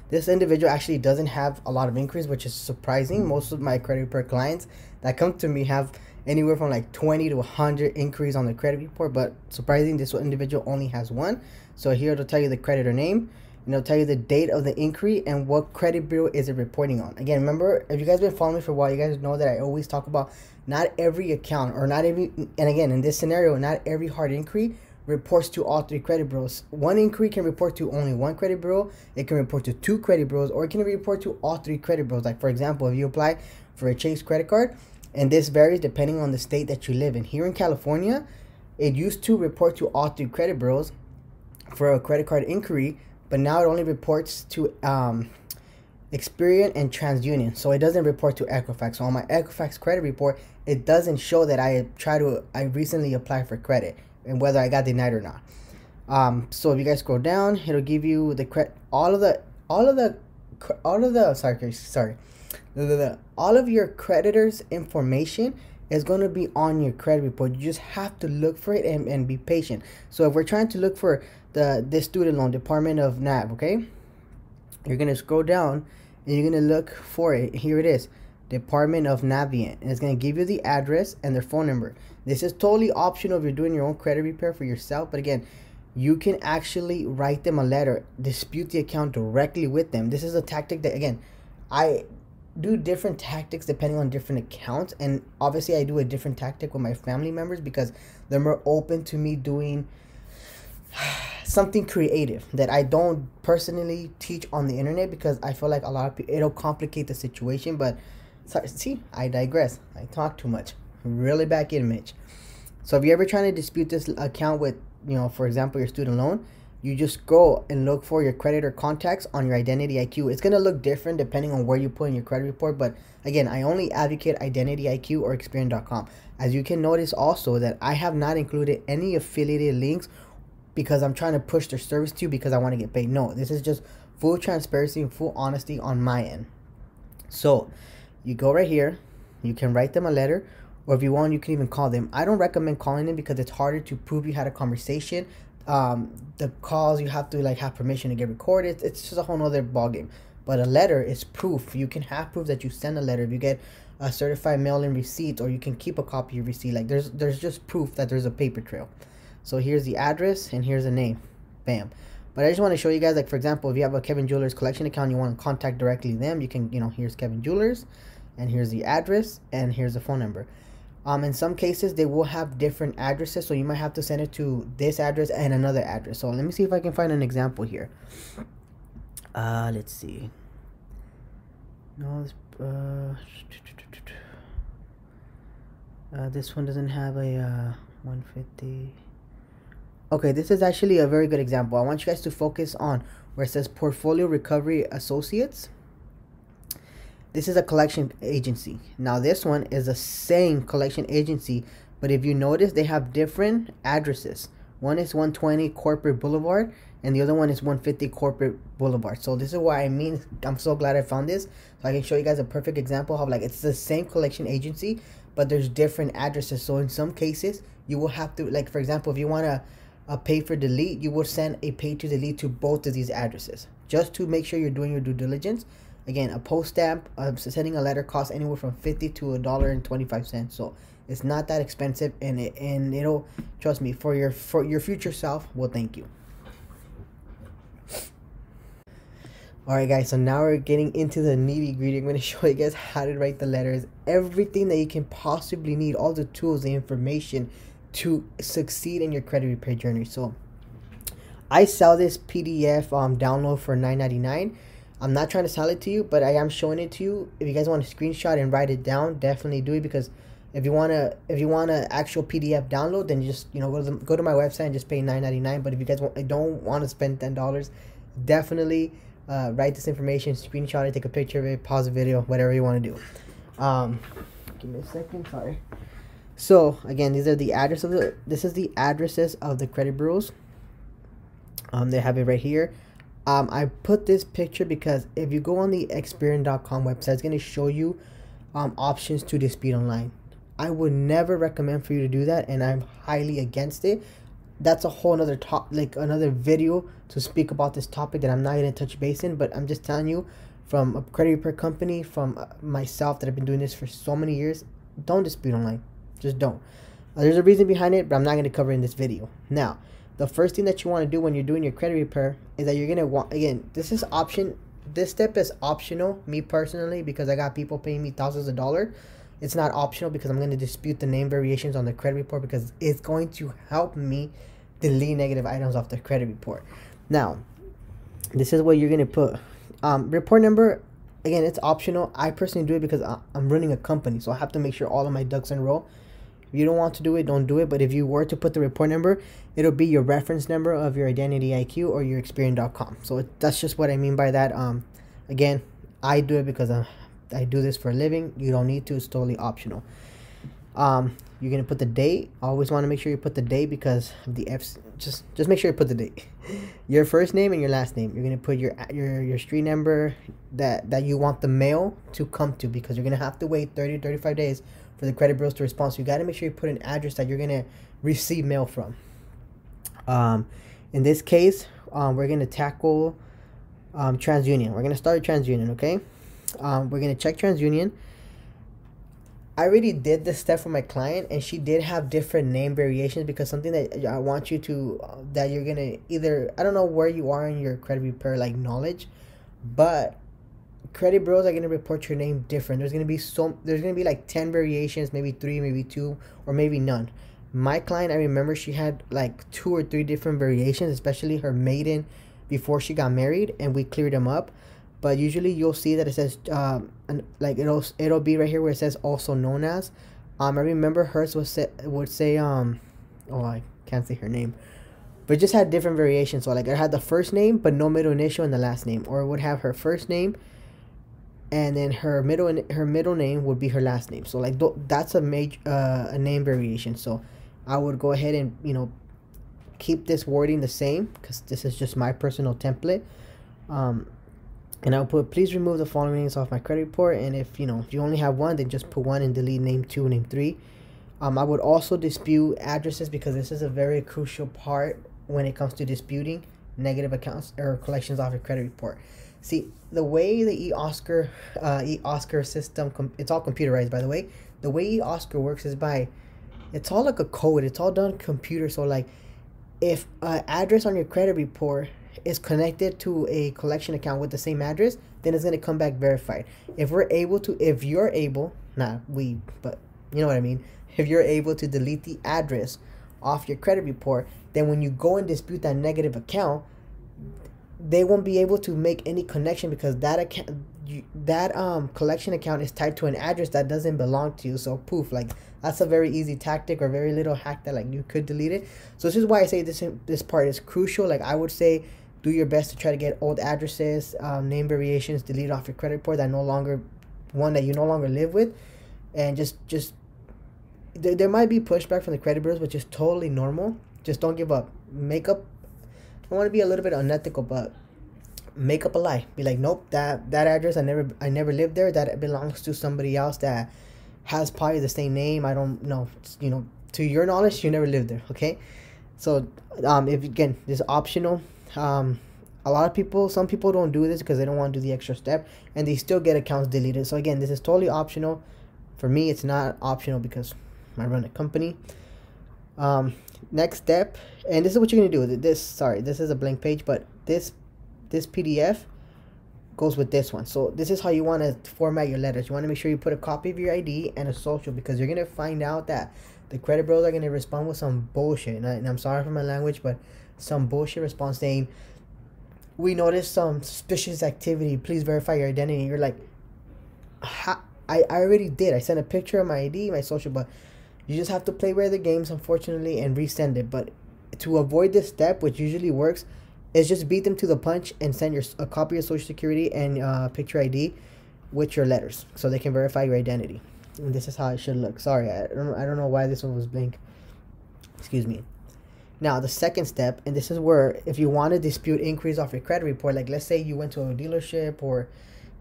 this individual actually doesn't have a lot of increase, which is surprising. Most of my credit report clients that come to me have anywhere from like 20 to 100 increase on the credit report, but surprising, this individual only has one. So here it'll tell you the creditor name, and it'll tell you the date of the inquiry and what credit bureau is it reporting on. Again, remember, if you guys been following me for a while, you guys know that I always talk about not every account, or not every, and again, in this scenario, not every hard inquiry reports to all 3 credit bureaus. One inquiry can report to only 1 credit bureau, it can report to 2 credit bureaus, or it can report to all 3 credit bureaus. Like for example, if you apply for a Chase credit card, and this varies depending on the state that you live in. Here in California, it used to report to all 3 credit bureaus for a credit card inquiry, but now it only reports to Experian and TransUnion. So it doesn't report to Equifax. So on my Equifax credit report, it doesn't show that I recently applied for credit and whether I got denied or not. So if you guys scroll down, it'll give you the all of your creditors' information is going to be on your credit report. You just have to look for it and be patient. So if we're trying to look for this student loan, Department of NAV, okay, you're going to scroll down and you're going to look for it. Here it is, Department of Navient, and it's going to give you the address and their phone number. This is totally optional if you're doing your own credit repair for yourself, but again, you can actually write them a letter, dispute the account directly with them. This is a tactic that, again, I do different tactics depending on different accounts, and obviously I do a different tactic with my family members because they're more open to me doing something creative that I don't personally teach on the internet, because I feel like a lot of people, it'll complicate the situation. But sorry, see, I digress, I talk too much, really bad image. So if you're ever trying to dispute this account with, for example, your student loan, you just go and look for your creditor contacts on your IdentityIQ. It's going to look different depending on where you put in your credit report. But again, I only advocate IdentityIQ or Experian.com. As you can notice also that I have not included any affiliated links because I'm trying to push their service to you because I want to get paid. No, this is just full transparency and full honesty on my end. So you go right here. You can write them a letter, or if you want, you can even call them. I don't recommend calling them because it's harder to prove you had a conversation. The calls, you have to like have permission to get recorded. It's just a whole nother ballgame. But a letter is proof. You can have proof that you send a letter. If you get a certified mail-in receipt, or you can keep a copy of your receipt. Like there's just proof that there's a paper trail. So here's the address and here's the name. Bam. But I just want to show you guys, like for example, if you have a Kevin Jewelers collection account, you want to contact directly them, you can, here's Kevin Jewelers, and here's the address, and here's the phone number. In some cases, they will have different addresses, so you might have to send it to this address and another address. So let me see if I can find an example here. Let's see. No, this one doesn't have a 150. Okay, this is actually a very good example. I want you guys to focus on where it says Portfolio Recovery Associates. This is a collection agency. Now this one is the same collection agency, but if you notice, they have different addresses. One is 120 Corporate Boulevard, and the other one is 150 Corporate Boulevard. So this is what I mean. I'm so glad I found this, so I can show you guys a perfect example of like it's the same collection agency, but there's different addresses. So in some cases you will have to, like for example, if you want to pay for delete, you will send a pay to delete to both of these addresses, just to make sure you're doing your due diligence. Again, a post stamp, sending a letter costs anywhere from $50 to $1.25. So it's not that expensive, and it'll, trust me, for your future self will thank you. Alright guys, so now we're getting into the nitty gritty. I'm going to show you guys how to write the letters, everything that you can possibly need, all the tools, the information to succeed in your credit repair journey. So I sell this PDF download for $9.99. I'm not trying to sell it to you, but I am showing it to you. If you guys want to screenshot and write it down, definitely do it, because if you want a actual PDF download, then you just, you know, go to my website and just pay $9.99. But if you guys don't want to spend $10, definitely write this information, screenshot it, take a picture of it, pause the video, whatever you want to do. Give me a second, sorry. So again, these are the address of this is the addresses of the credit bureaus. They have it right here. I put this picture because if you go on the Experian.com website, it's going to show you options to dispute online. I would never recommend for you to do that, and I'm highly against it. That's a whole other another video to speak about this topic that I'm not going to touch base in, but I'm just telling you from a credit repair company, from myself that I've been doing this for so many years, don't dispute online. Just don't. There's a reason behind it, but I'm not going to cover in this video. Now, the first thing that you want to do when you're doing your credit repair is that you're going to want, again, this step is optional, me personally, because I got people paying me thousands of dollars. It's not optional because I'm going to dispute the name variations on the credit report, because it's going to help me delete negative items off the credit report. Now, this is what you're going to put. Report number, again, it's optional. I personally do it because I'm running a company, so I have to make sure all of my ducks in a row. If you don't want to do it, don't do it. But if you were to put the report number, it'll be your reference number of your IdentityIQ or your Experian.com. So that's just what I mean by that. Again, I do it because I do this for a living. You don't need to. It's totally optional. You're gonna put the date. Always want to make sure you put the date because of the F's. Just make sure you put the date. Your first name and your last name. You're gonna put your street number that you want the mail to come to, because you're gonna have to wait 30 to 35 days for the credit bureaus to respond. So you got to make sure you put an address that you're going to receive mail from. In this case, we're going to tackle TransUnion. We're going to start with TransUnion, okay? We're going to check TransUnion. I already did this step for my client, and she did have different name variations, because something that I want you to, that you're going to either, I don't know where you are in your credit repair knowledge, but credit bureaus are going to report your name different. There's going to be like 10 variations, maybe 3, maybe 2, or maybe none. My client, I remember she had like 2 or 3 different variations, especially her maiden before she got married, and we cleared them up. But usually you'll see that it says like it'll be right here where it says also known as. I remember hers would say oh, I can't say her name, but it just had different variations. So like it had the first name but no middle initial in the last name, or it would have her first name and then her middle name would be her last name. So like that's a major a name variation. So I would go ahead and, you know, keep this wording the same, because this is just my personal template. And I'll put, please remove the following names off my credit report. And if you only have one, then just put 1 and delete name 2, name 3. I would also dispute addresses, because this is a very crucial part when it comes to disputing negative accounts or collections off your credit report. See, the way the eOscar system, it's all computerized, by the way. The way eOscar works is it's all like a code. It's all done computer. So like, if an address on your credit report is connected to a collection account with the same address, then it's going to come back verified. If you're able, but you know what I mean. If you're able to delete the address off your credit report, then when you go and dispute that negative account, they won't be able to make any connection, because that account, collection account is tied to an address that doesn't belong to you. So poof, like that's a very easy tactic or very little hack that like you could delete it. So this is why I say this part is crucial. Like I would say, do your best to try to get old addresses, name variations deleted off your credit report that you no longer live with, and just there might be pushback from the credit bureaus, which is totally normal. Just don't give up. I want to be a little bit unethical, but make up a lie. Be like, nope, that address, I never lived there. That belongs to somebody else that has probably the same name. I don't know. You know, to your knowledge, you never lived there. Okay, so if again, this is optional. A lot of people, some people don't do this because they don't want to do the extra step, and they still get accounts deleted. So again, this is totally optional. For me, it's not optional because I run a company. Next step, and this is what you're gonna do with it. This is a blank page, but this PDF goes with this one. So this is how you want to format your letters. You want to make sure you put a copy of your ID and a social, because you're gonna find out that the credit bureaus are gonna respond with some bullshit. And I'm sorry for my language, but some bullshit response saying, "We noticed some suspicious activity. Please verify your identity." And you're like, I already did. I sent a picture of my ID, my social, but you just have to play by the games, unfortunately, and resend it. But to avoid this step, which usually works, is just beat them to the punch and send a copy of social security and picture ID with your letters, so they can verify your identity. And this is how it should look. Sorry, I don't know why this one was blank. Excuse me. Now the second step, and this is where if you want to dispute increase off your credit report, like let's say you went to a dealership or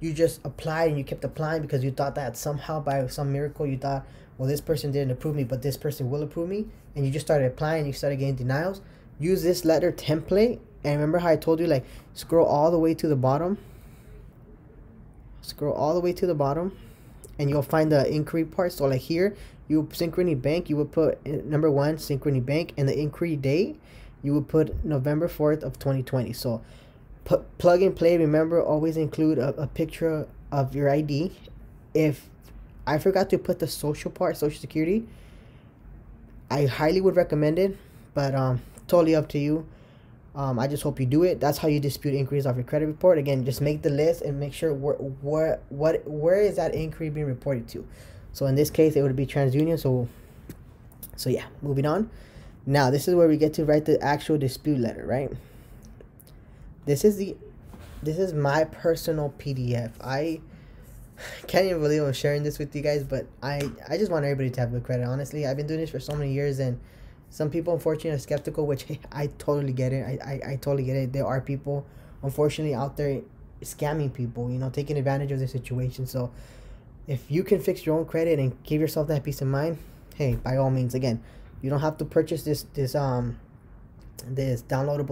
you just applied and you kept applying because you thought that somehow by some miracle you thought, well, this person didn't approve me, but this person will approve me, and you just started applying and you started getting denials. Use this letter template, and remember how I told you, like, scroll all the way to the bottom. Scroll all the way to the bottom, and you'll find the inquiry part. So like here, you Synchrony Bank, you would put number 1 Synchrony Bank, and the inquiry date you would put November 4th of 2020. So plug and play. Remember, always include a picture of your ID. If I forgot to put the social part, social security, I highly would recommend it, but totally up to you. I just hope you do it. That's how you dispute inquiries off your credit report. Again, just make the list and make sure where is that inquiry being reported to. So in this case, it would be TransUnion. So yeah, moving on. Now this is where we get to write the actual dispute letter, right? This is my personal PDF. I can't even believe I'm sharing this with you guys, but I just want everybody to have good credit. Honestly, I've been doing this for so many years, and some people unfortunately are skeptical, which I totally get it. I totally get it. There are people unfortunately out there scamming people, you know, taking advantage of the situation. So if you can fix your own credit and give yourself that peace of mind, hey, by all means. Again, you don't have to purchase this downloadable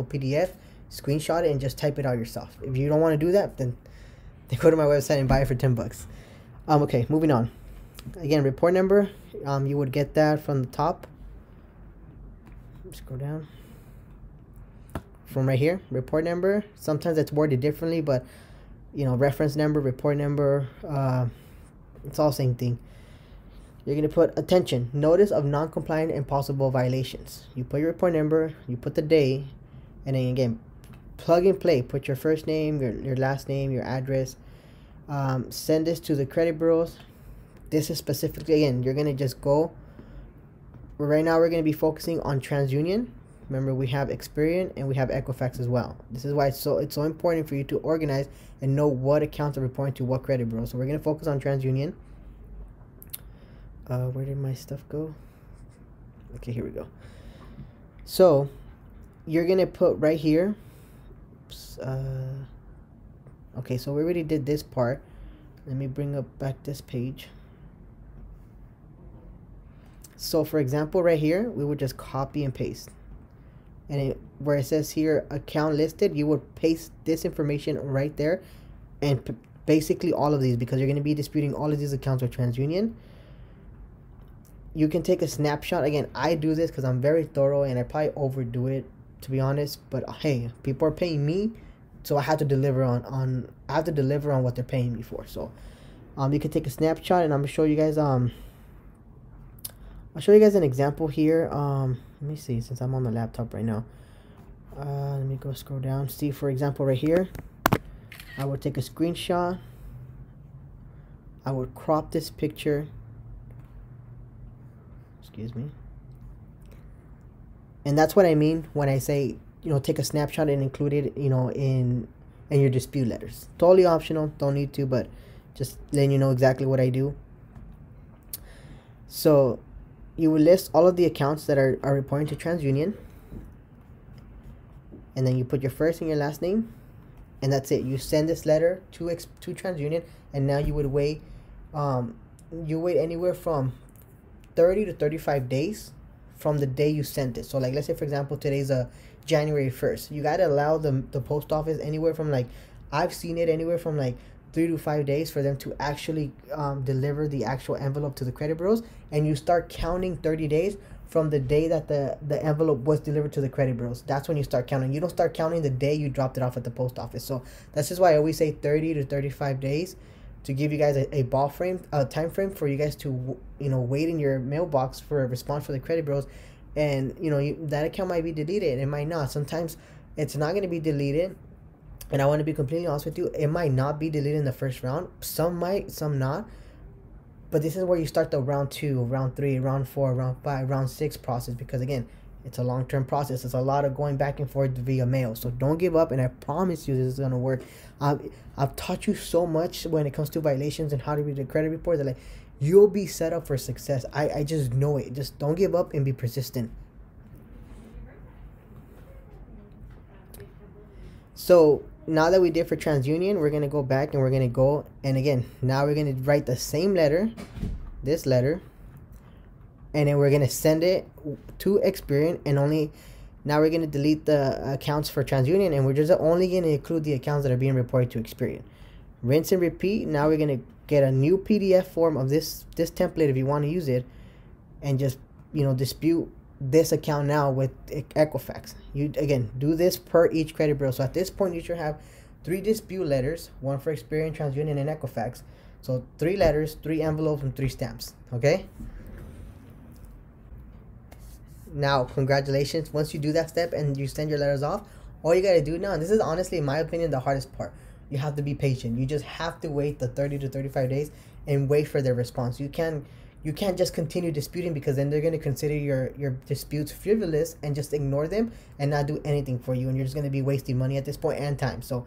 PDF. Screenshot it and just type it out yourself. If you don't want to do that, then go to my website and buy it for $10. Okay, moving on. Again, report number, you would get that from the top. Just go down from right here. Report number, sometimes it's worded differently, but you know, reference number, report number, it's all same thing. You're gonna put attention, notice of non-compliant and possible violations. You put your report number, you put the day, and then again, plug and play. Put your first name, your last name, your address. Send this to the credit bureaus. This is specifically, again, you're gonna just go. Right now, we're gonna be focusing on TransUnion. Remember, we have Experian and we have Equifax as well. This is why it's so important for you to organize and know what accounts are reporting to what credit bureau. So we're gonna focus on TransUnion. Where did my stuff go? Okay, here we go. So you're gonna put right here. Okay, so we already did this part. Let me bring up back this page. So for example, right here, we would just copy and paste, and where it says here account listed, you would paste this information right there, and basically all of these, because you're going to be disputing all of these accounts with TransUnion. You can take a snapshot. Again, I do this because I'm very thorough and I probably overdo it, to be honest, but hey, people are paying me, so I have to deliver on what they're paying me for. So you can take a snapshot, and I'm gonna show you guys I'll show you guys an example here. Let me see, since I'm on the laptop right now. Let me go scroll down. See, for example, right here, I would take a screenshot. I would crop this picture. Excuse me. And that's what I mean when I say, you know, take a snapshot and include it, you know, in your dispute letters. Totally optional, don't need to, but just letting you know exactly what I do. So you will list all of the accounts that are reporting to TransUnion. and then you put your first and your last name, and that's it. You send this letter to TransUnion, and now you would wait you wait anywhere from 30 to 35 days from the day you sent it. So like, let's say for example today's January 1st, you got to allow the post office anywhere from, like, I've seen it anywhere from like 3 to 5 days for them to actually deliver the actual envelope to the credit bureaus, and you start counting 30 days from the day that the envelope was delivered to the credit bureaus. That's when you start counting. You don't start counting the day you dropped it off at the post office. So that's just why I always say 30 to 35 days to give you guys a time frame for you guys to, you know, wait in your mailbox for a response for the credit bureaus. And you know, that account might be deleted, it might not. Sometimes it's not going to be deleted, and I want to be completely honest with you, it might not be deleted in the first round. Some might, some not. But this is where you start the round 2, round 3, round 4, round 5, round 6 process, because again, it's a long-term process. It's a lot of going back and forth via mail. So don't give up, and I promise you this is going to work. I've taught you so much when it comes to violations and how to read the credit report that, like, you'll be set up for success. I just know it. Just don't give up and be persistent. So now that we did for TransUnion, we're going to go back and we're going to go, and again, now we're going to write the same letter, this letter, and then we're going to send it to Experian, and only now we're going to delete the accounts for TransUnion, and we're just only going to include the accounts that are being reported to Experian. Rinse and repeat. Now we're going to get a new PDF form of this template if you want to use it, and just, you know, dispute this account now with Equifax. You again do this per each credit bureau. So at this point you should have 3 dispute letters, one for Experian, TransUnion, and Equifax. So 3 letters, 3 envelopes, and 3 stamps. Okay, now congratulations. Once you do that step and you send your letters off, all you got to do now, and this is honestly in my opinion the hardest part, you have to be patient. You just have to wait the 30 to 35 days and wait for their response. You can't just continue disputing, because then they're going to consider your disputes frivolous and just ignore them and not do anything for you, and you're just going to be wasting money at this point and time. So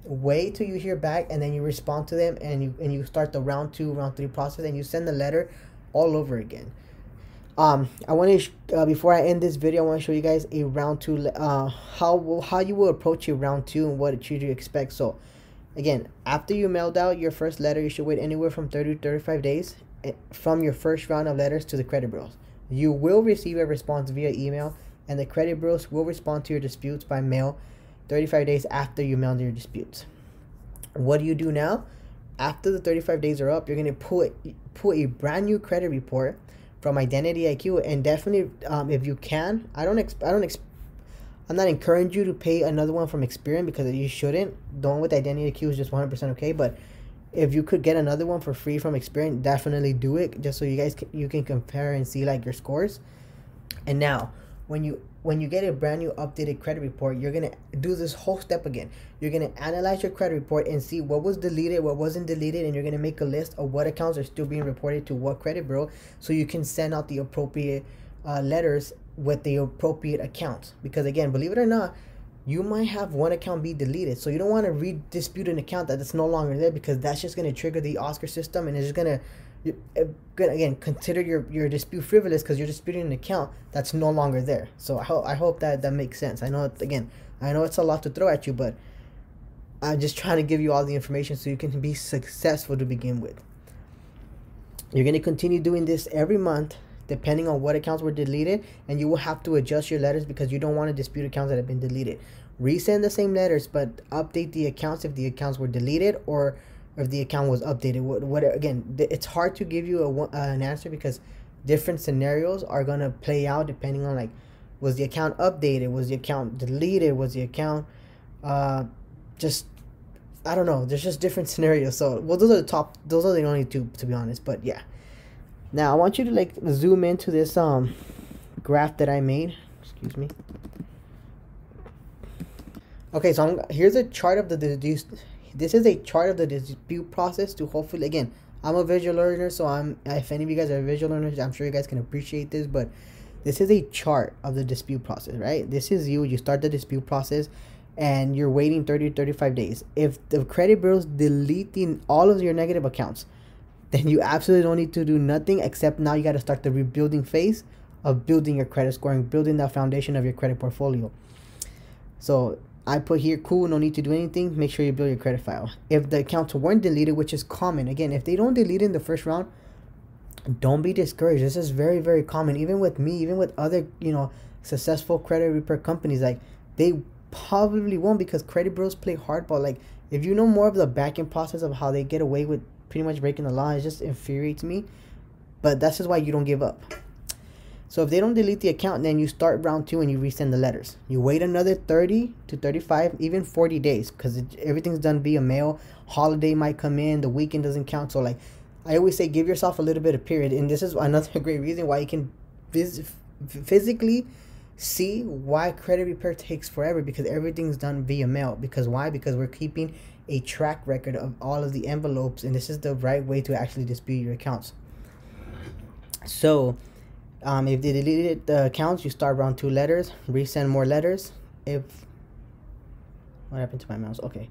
wait till you hear back, and then you respond to them, and you start the round 2, round 3 process, and you send the letter all over again. I want to before I end this video, I want to show you guys a round 2 how you will approach your round 2 and what it should you expect. So again, after you mailed out your first letter, you should wait anywhere from 30 to 35 days from your first round of letters to the credit bureaus. You will receive a response via email, and the credit bureaus will respond to your disputes by mail 35 days after you mailed your disputes. What do you do now? After the 35 days are up, you're going to put a brand new credit report from IdentityIQ, and definitely if you can, I'm not encouraging you to pay another one from Experian, because you shouldn't. The one with IdentityIQ is just 100% okay, but if you could get another one for free from Experian, definitely do it, just so you can compare and see like your scores. And now when you get a brand new updated credit report, you're gonna do this whole step again. You're gonna analyze your credit report and see what was deleted, what wasn't deleted, and you're gonna make a list of what accounts are still being reported to what credit bureau, so you can send out the appropriate letters with the appropriate accounts. Because again, believe it or not, you might have one account be deleted, so you don't want to redispute an account that's no longer there, because that's just going to trigger the Oscar system, and it's just going to again consider your dispute frivolous, because you're disputing an account that's no longer there. So I hope that makes sense. I know it's a lot to throw at you, but I'm just trying to give you all the information so you can be successful to begin with. You're going to continue doing this every month, depending on what accounts were deleted, and you will have to adjust your letters, because you don't want to dispute accounts that have been deleted. Resend the same letters, but update the accounts if the accounts were deleted or if the account was updated. Again, it's hard to give you an answer, because different scenarios are going to play out depending on, like, was the account updated, was the account deleted, was the account just, I don't know, there's just different scenarios. So those are the only two, to be honest. But yeah, now I want you to like zoom into this graph that I made. Excuse me. Okay, so here's a chart of this is a chart of the dispute process to hopefully, again, I'm a visual learner, so if any of you guys are visual learners, I'm sure you guys can appreciate this, but this is a chart of the dispute process, right? This is you start the dispute process and you're waiting 30 to 35 days. If the credit bureaus deleting all of your negative accounts, then you absolutely don't need to do nothing, except now you got to start the rebuilding phase of building your credit scoring, building that foundation of your credit portfolio. So I put here, cool, no need to do anything. Make sure you build your credit file. If the accounts weren't deleted, which is common, again, if they don't delete it in the first round, don't be discouraged. This is very, very common. Even with me, even with other, successful credit repair companies, like, they probably won't, because credit bureaus play hardball. Like, if you know more of the back end process of how they get away with pretty much breaking the law, it just infuriates me. But that's just why you don't give up. So if they don't delete the account, then you start round 2 and you resend the letters. You wait another 30 to 35, even 40 days, because everything's done via mail. Holiday might come in, the weekend doesn't count. So, like, I always say, give yourself a little bit of period. And this is another great reason why you can physically see why credit repair takes forever, because everything's done via mail. Because why? Because we're keeping a track record of all of the envelopes, and this is the right way to actually dispute your accounts. So if they deleted the accounts, you start round 2 letters, resend more letters. What happened to my mouse? Okay.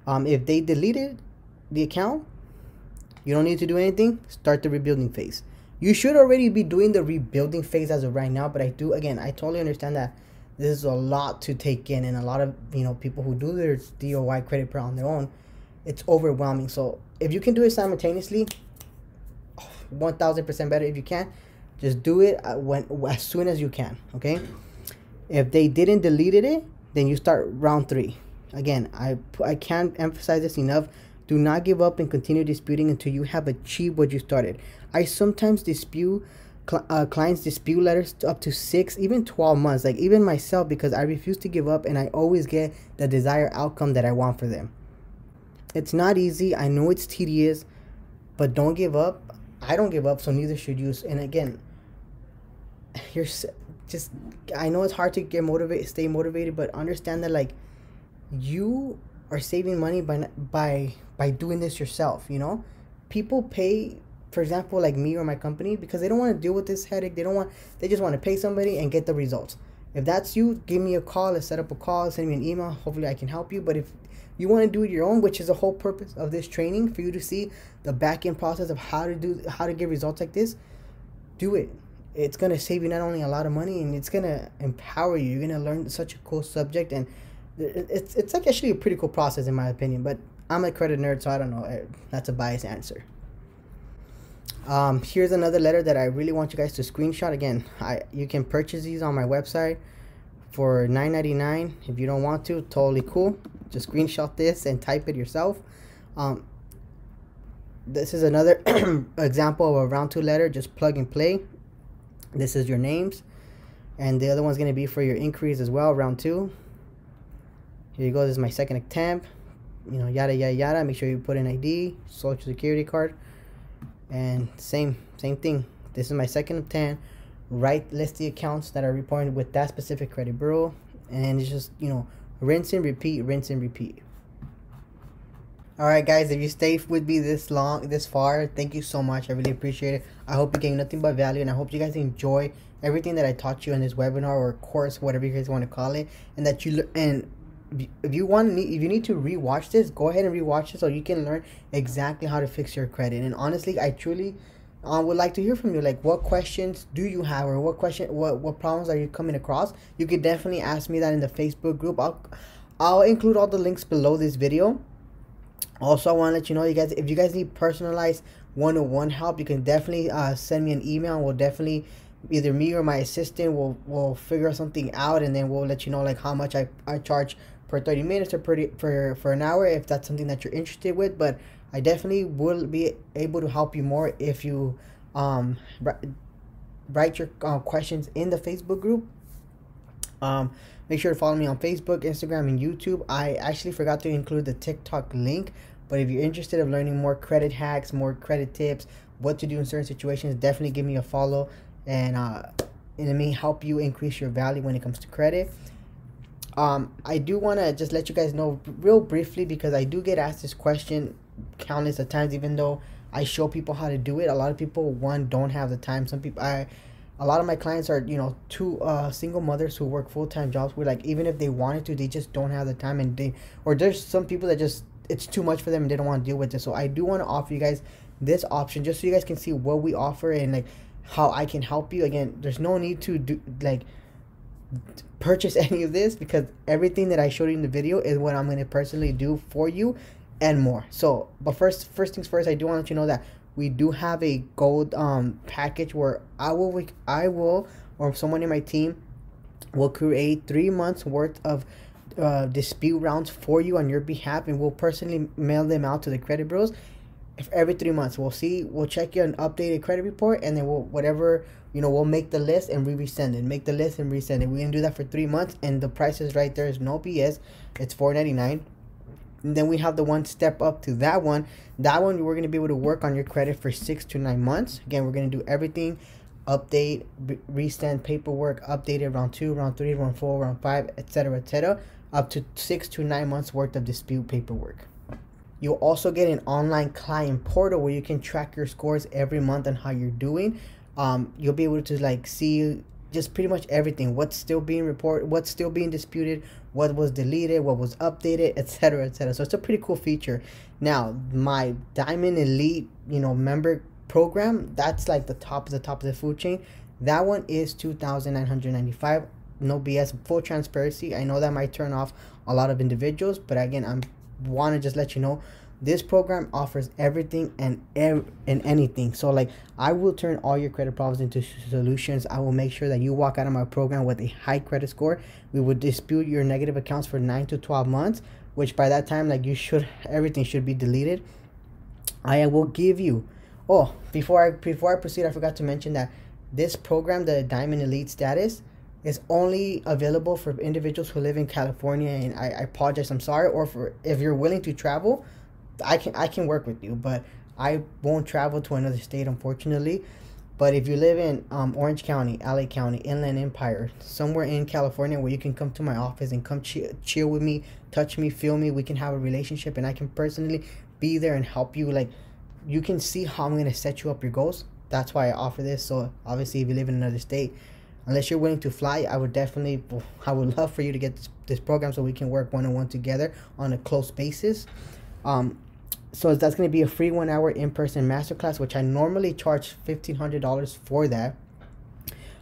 If they deleted the account, you don't need to do anything. Start the rebuilding phase. You should already be doing the rebuilding phase as of right now, but I totally understand that this is a lot to take in, and a lot of people who do their DOI credit repair on their own, it's overwhelming. So if you can do it simultaneously, 1000% better. If you can, just do it as soon as you can. Okay. If they didn't delete it, then you start round 3. Again, I can't emphasize this enough. Do not give up and continue disputing until you have achieved what you started. I sometimes dispute clients dispute letters up to 6, even 12 months, like even myself, because I refuse to give up and I always get the desired outcome that I want for them. It's not easy. I know it's tedious, but don't give up. I don't give up, so neither should you. And again, I know it's hard to stay motivated, but understand that, like, you are saving money by doing this yourself. People pay, for example, like me or my company, because they don't want to deal with this headache. They just want to pay somebody and get the results. If that's you, give me a call. Let's set up a call, send me an email. Hopefully I can help you. But if you want to do it your own, which is the whole purpose of this training, for you to see the back end process of how to get results like this, do it. It's going to save you not only a lot of money, and it's going to empower you. You're going to learn such a cool subject, and it's like actually a pretty cool process in my opinion. But I'm a credit nerd, so I don't know. That's a biased answer. Here's another letter that I really want you guys to screenshot. Again, you can purchase these on my website for $9.99. If you don't want to, totally cool. Just screenshot this and type it yourself. This is another example of a round 2 letter. Just plug and play. This is your names, and the other one's going to be for your inquiries as well, round 2. Here you go. This is my second attempt. Yada yada yada. Make sure you put in ID, social security card, and same thing. This is my second attempt. List the accounts that are reported with that specific credit bureau, and it's just rinse and repeat, rinse and repeat. Alright guys, if you stayed with me this far, thank you so much. I really appreciate it. I hope you gain nothing but value, and I hope you guys enjoy everything that I taught you in this webinar or course, whatever you guys want to call it, and that if you need to rewatch this, go ahead and rewatch it so you can learn exactly how to fix your credit. And honestly, I truly would like to hear from you. Like, what questions do you have, or what problems are you coming across? You could definitely ask me that in the Facebook group. I'll include all the links below this video. Also, I want to let you know, you guys, if you guys need personalized one-on-one help, you can definitely send me an email. We'll definitely, either me or my assistant will figure something out, and then we'll let you know like how much I charge per 30 minutes or for an hour, if that's something that you're interested with. But I definitely will be able to help you more if you write your questions in the Facebook group. Make sure to follow me on Facebook, Instagram, and YouTube. I actually forgot to include the TikTok link, but if you're interested in learning more credit hacks, more credit tips, what to do in certain situations, definitely give me a follow, and it may help you increase your value when it comes to credit. I do want to just let you guys know real briefly, because I do get asked this question countless of times, even though I show people how to do it. A lot of people, don't have the time. A lot of my clients are, two single mothers who work full-time jobs, where like even if they wanted to, they just don't have the time, and there's some people that just, it's too much for them and they don't want to deal with it. So I do want to offer you guys this option, just so you guys can see what we offer and like how I can help you. Again, there's no need to purchase any of this, because everything that I showed you in the video is what I'm going to personally do for you and more. So, but first things first, I do want to let you know that we do have a gold package where I will or someone in my team will create 3 months worth of dispute rounds for you on your behalf, and we'll personally mail them out to the credit bureaus. If every 3 months we'll check you an updated credit report, and then we'll make the list and resend it, make the list and resend it. We're gonna do that for 3 months, and the price is right there. Is no BS. It's $4.99. And then we have the one step up to that one. That one, we're going to be able to work on your credit for 6 to 9 months. Again, we're going to do everything. Update, resend paperwork, update it round 2, round 3, round 4, round 5, etc. Up to 6 to 9 months worth of dispute paperwork. You'll also get an online client portal where you can track your scores every month and how you're doing. You'll be able to see just pretty much everything, what's still being reported, what's still being disputed, what was deleted, what was updated, etc. So it's a pretty cool feature. Now, my Diamond Elite member program, that's like the top of the food chain. That one is $2,995. No BS, full transparency. I know that might turn off a lot of individuals, but again, I want to just let you know this program offers everything and anything. So I will turn all your credit problems into solutions. I will make sure that you walk out of my program with a high credit score. We will dispute your negative accounts for 9 to 12 months, which by that time everything should be deleted. I will give you, before I proceed, I forgot to mention that this program, the Diamond Elite status, is only available for individuals who live in California, and I apologize, I'm sorry. Or if you're willing to travel, I can work with you, but I won't travel to another state, unfortunately. But if you live in Orange County, LA County, Inland Empire, somewhere in California where you can come to my office and come chill with me, touch me, feel me, we can have a relationship, and I can personally be there and help you. You can see how I'm going to set you up your goals. That's why I offer this. So obviously, if you live in another state, unless you're willing to fly, I would love for you to get this program so we can work one-on-one together on a close basis. So that's going to be a free 1-hour in-person masterclass, which I normally charge $1,500 for that.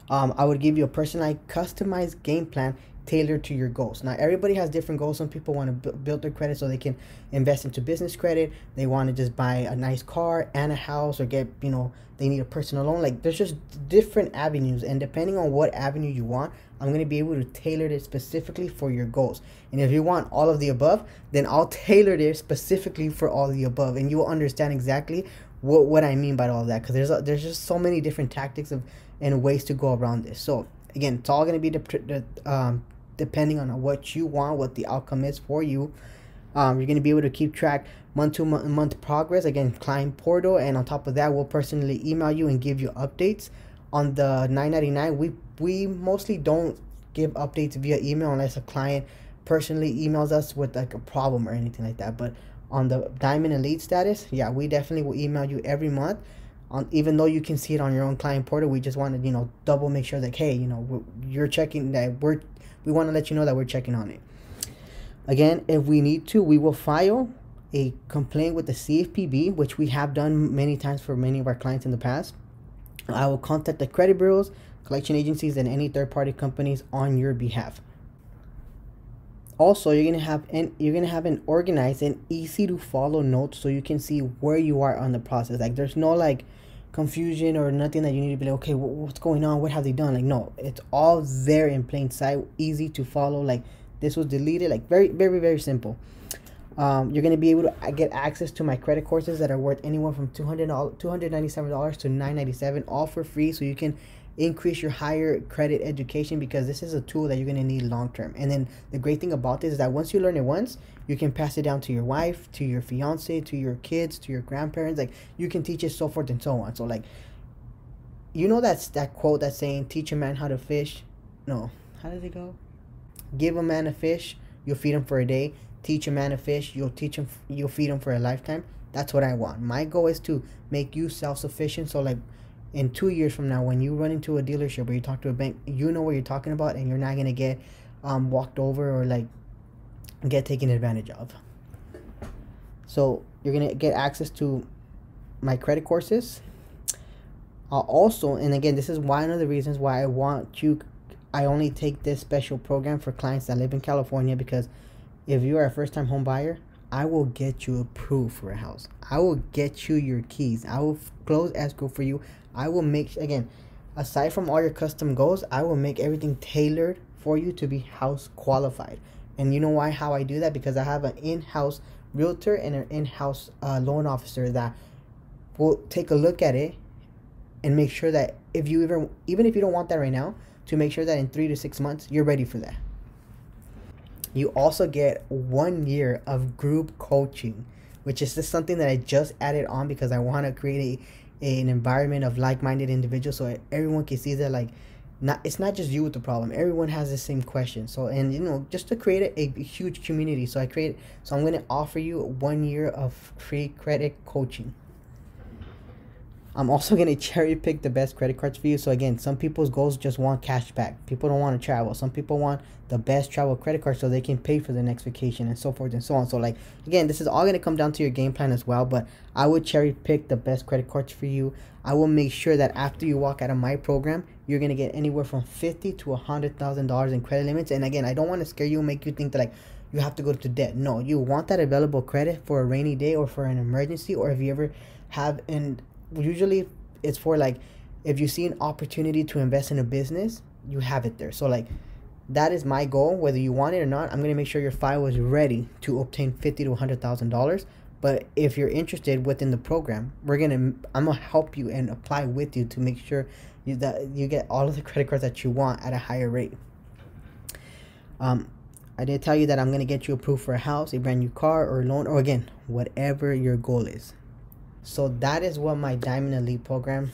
I would give you a personalized, customized game plan tailored to your goals. Now, everybody has different goals. Some people want to build their credit so they can invest into business credit. They want to just buy a nice car and a house, or get, they need a personal loan. There's just different avenues, and depending on what avenue you want, I'm going to be able to tailor it specifically for your goals. And if you want all of the above, then I'll tailor it specifically for all of the above, and you will understand exactly what I mean by all of that, because there's just so many different tactics and ways to go around this. So again, it's all going to be depending on what you want, what the outcome is for you. You're going to be able to keep track month progress, again, client portal, and on top of that, we'll personally email you and give you updates. On the $9.99, we mostly don't give updates via email unless a client personally emails us with a problem or anything like that. But on the Diamond Elite status, yeah, we definitely will email you every month. Even though you can see it on your own client portal, we just want to double make sure that, hey, you're checking that we want to let you know that we're checking on it. Again, if we need to, we will file a complaint with the CFPB, which we have done many times for many of our clients in the past. I will contact the credit bureaus, collection agencies, and any third-party companies on your behalf. Also, you're gonna have an organized and easy to follow notes so you can see where you are on the process. There's no confusion or nothing that you need to be okay, what's going on, what have they done? No, it's all there in plain sight, easy to follow. This was deleted, very, very, very simple. You're going to be able to get access to my credit courses that are worth anywhere from $297 to $997, all for free, so you can increase your higher credit education, because this is a tool that you're going to need long term. And then the great thing about this is that once you learn it once, you can pass it down to your wife, to your fiance, to your kids, to your grandparents. You can teach it, so forth and so on. So that's that quote that's saying, teach a man how to fish. No, how does it go? Give a man a fish, you'll feed him for a day. Teach a man a fish, you'll feed him for a lifetime. That's what I want. My goal is to make you self-sufficient. So in 2 years from now, when you run into a dealership or you talk to a bank, you know what you're talking about, and you're not gonna get walked over or get taken advantage of. So you're gonna get access to my credit courses. Also, and again, this is one of the reasons why I want you I only take this special program for clients that live in California, because if you are a first time home buyer, I will get you approved for a house. I will get you your keys. I will close escrow for you. I will make, again, aside from all your custom goals, I will make everything tailored for you to be house qualified. And you know why, how I do that? Because I have an in-house realtor and an in-house loan officer that will take a look at it and make sure that if you even if you don't want that right now, to make sure that in 3 to 6 months you're ready for that. You also get 1 year of group coaching, which is just something that I just added on because I want to create an environment of like-minded individuals, so everyone can see that, like, it's not just you with the problem. Everyone has the same question. So, and you know, just to create a huge community. So I'm going to offer you 1 year of free credit coaching. I'm also going to cherry pick the best credit cards for you. So again, some people's goals just want cash back. People don't want to travel. Some people want the best travel credit card so they can pay for the next vacation, and so forth and so on. So, like, again, this is all going to come down to your game plan as well, but I would cherry pick the best credit cards for you. I will make sure that after you walk out of my program, you're going to get anywhere from $50,000 to $100,000 in credit limits. And again, I don't want to scare you and make you think that, like, you have to go to debt. No, you want that available credit for a rainy day or for an emergency, or if you ever have, and usually it's for, like, if you see an opportunity to invest in a business, you have it there. So, like, that is my goal. Whether you want it or not, I'm going to make sure your file is ready to obtain $50,000 to $100,000. But if you're interested within the program, I'm gonna help you and apply with you to make sure that you get all of the credit cards that you want at a higher rate. I did tell you that I'm gonna get you approved for a house, a brand new car, or loan, or again, whatever your goal is. So that is what my Diamond Elite program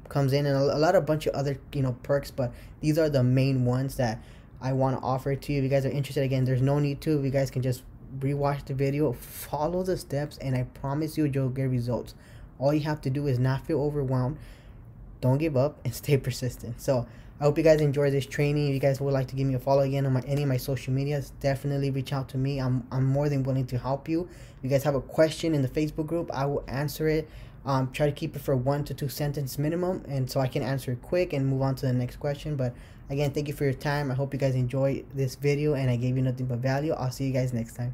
comes in, and a bunch of other, you know, perks, but these are the main ones that I want to offer to you. If you guys are interested, again, there's no need to. You guys can just rewatch the video, follow the steps, and I promise you, you'll get results. All you have to do is not feel overwhelmed, don't give up, and stay persistent. So I hope you guys enjoy this training. If you guys would like to give me a follow again on any of my social medias, definitely reach out to me. I'm more than willing to help you. If you guys have a question in the Facebook group, I will answer it. Try to keep it for 1 to 2 sentence minimum, and so I can answer it quick and move on to the next question. But again, thank you for your time. I hope you guys enjoy this video and I gave you nothing but value. I'll see you guys next time.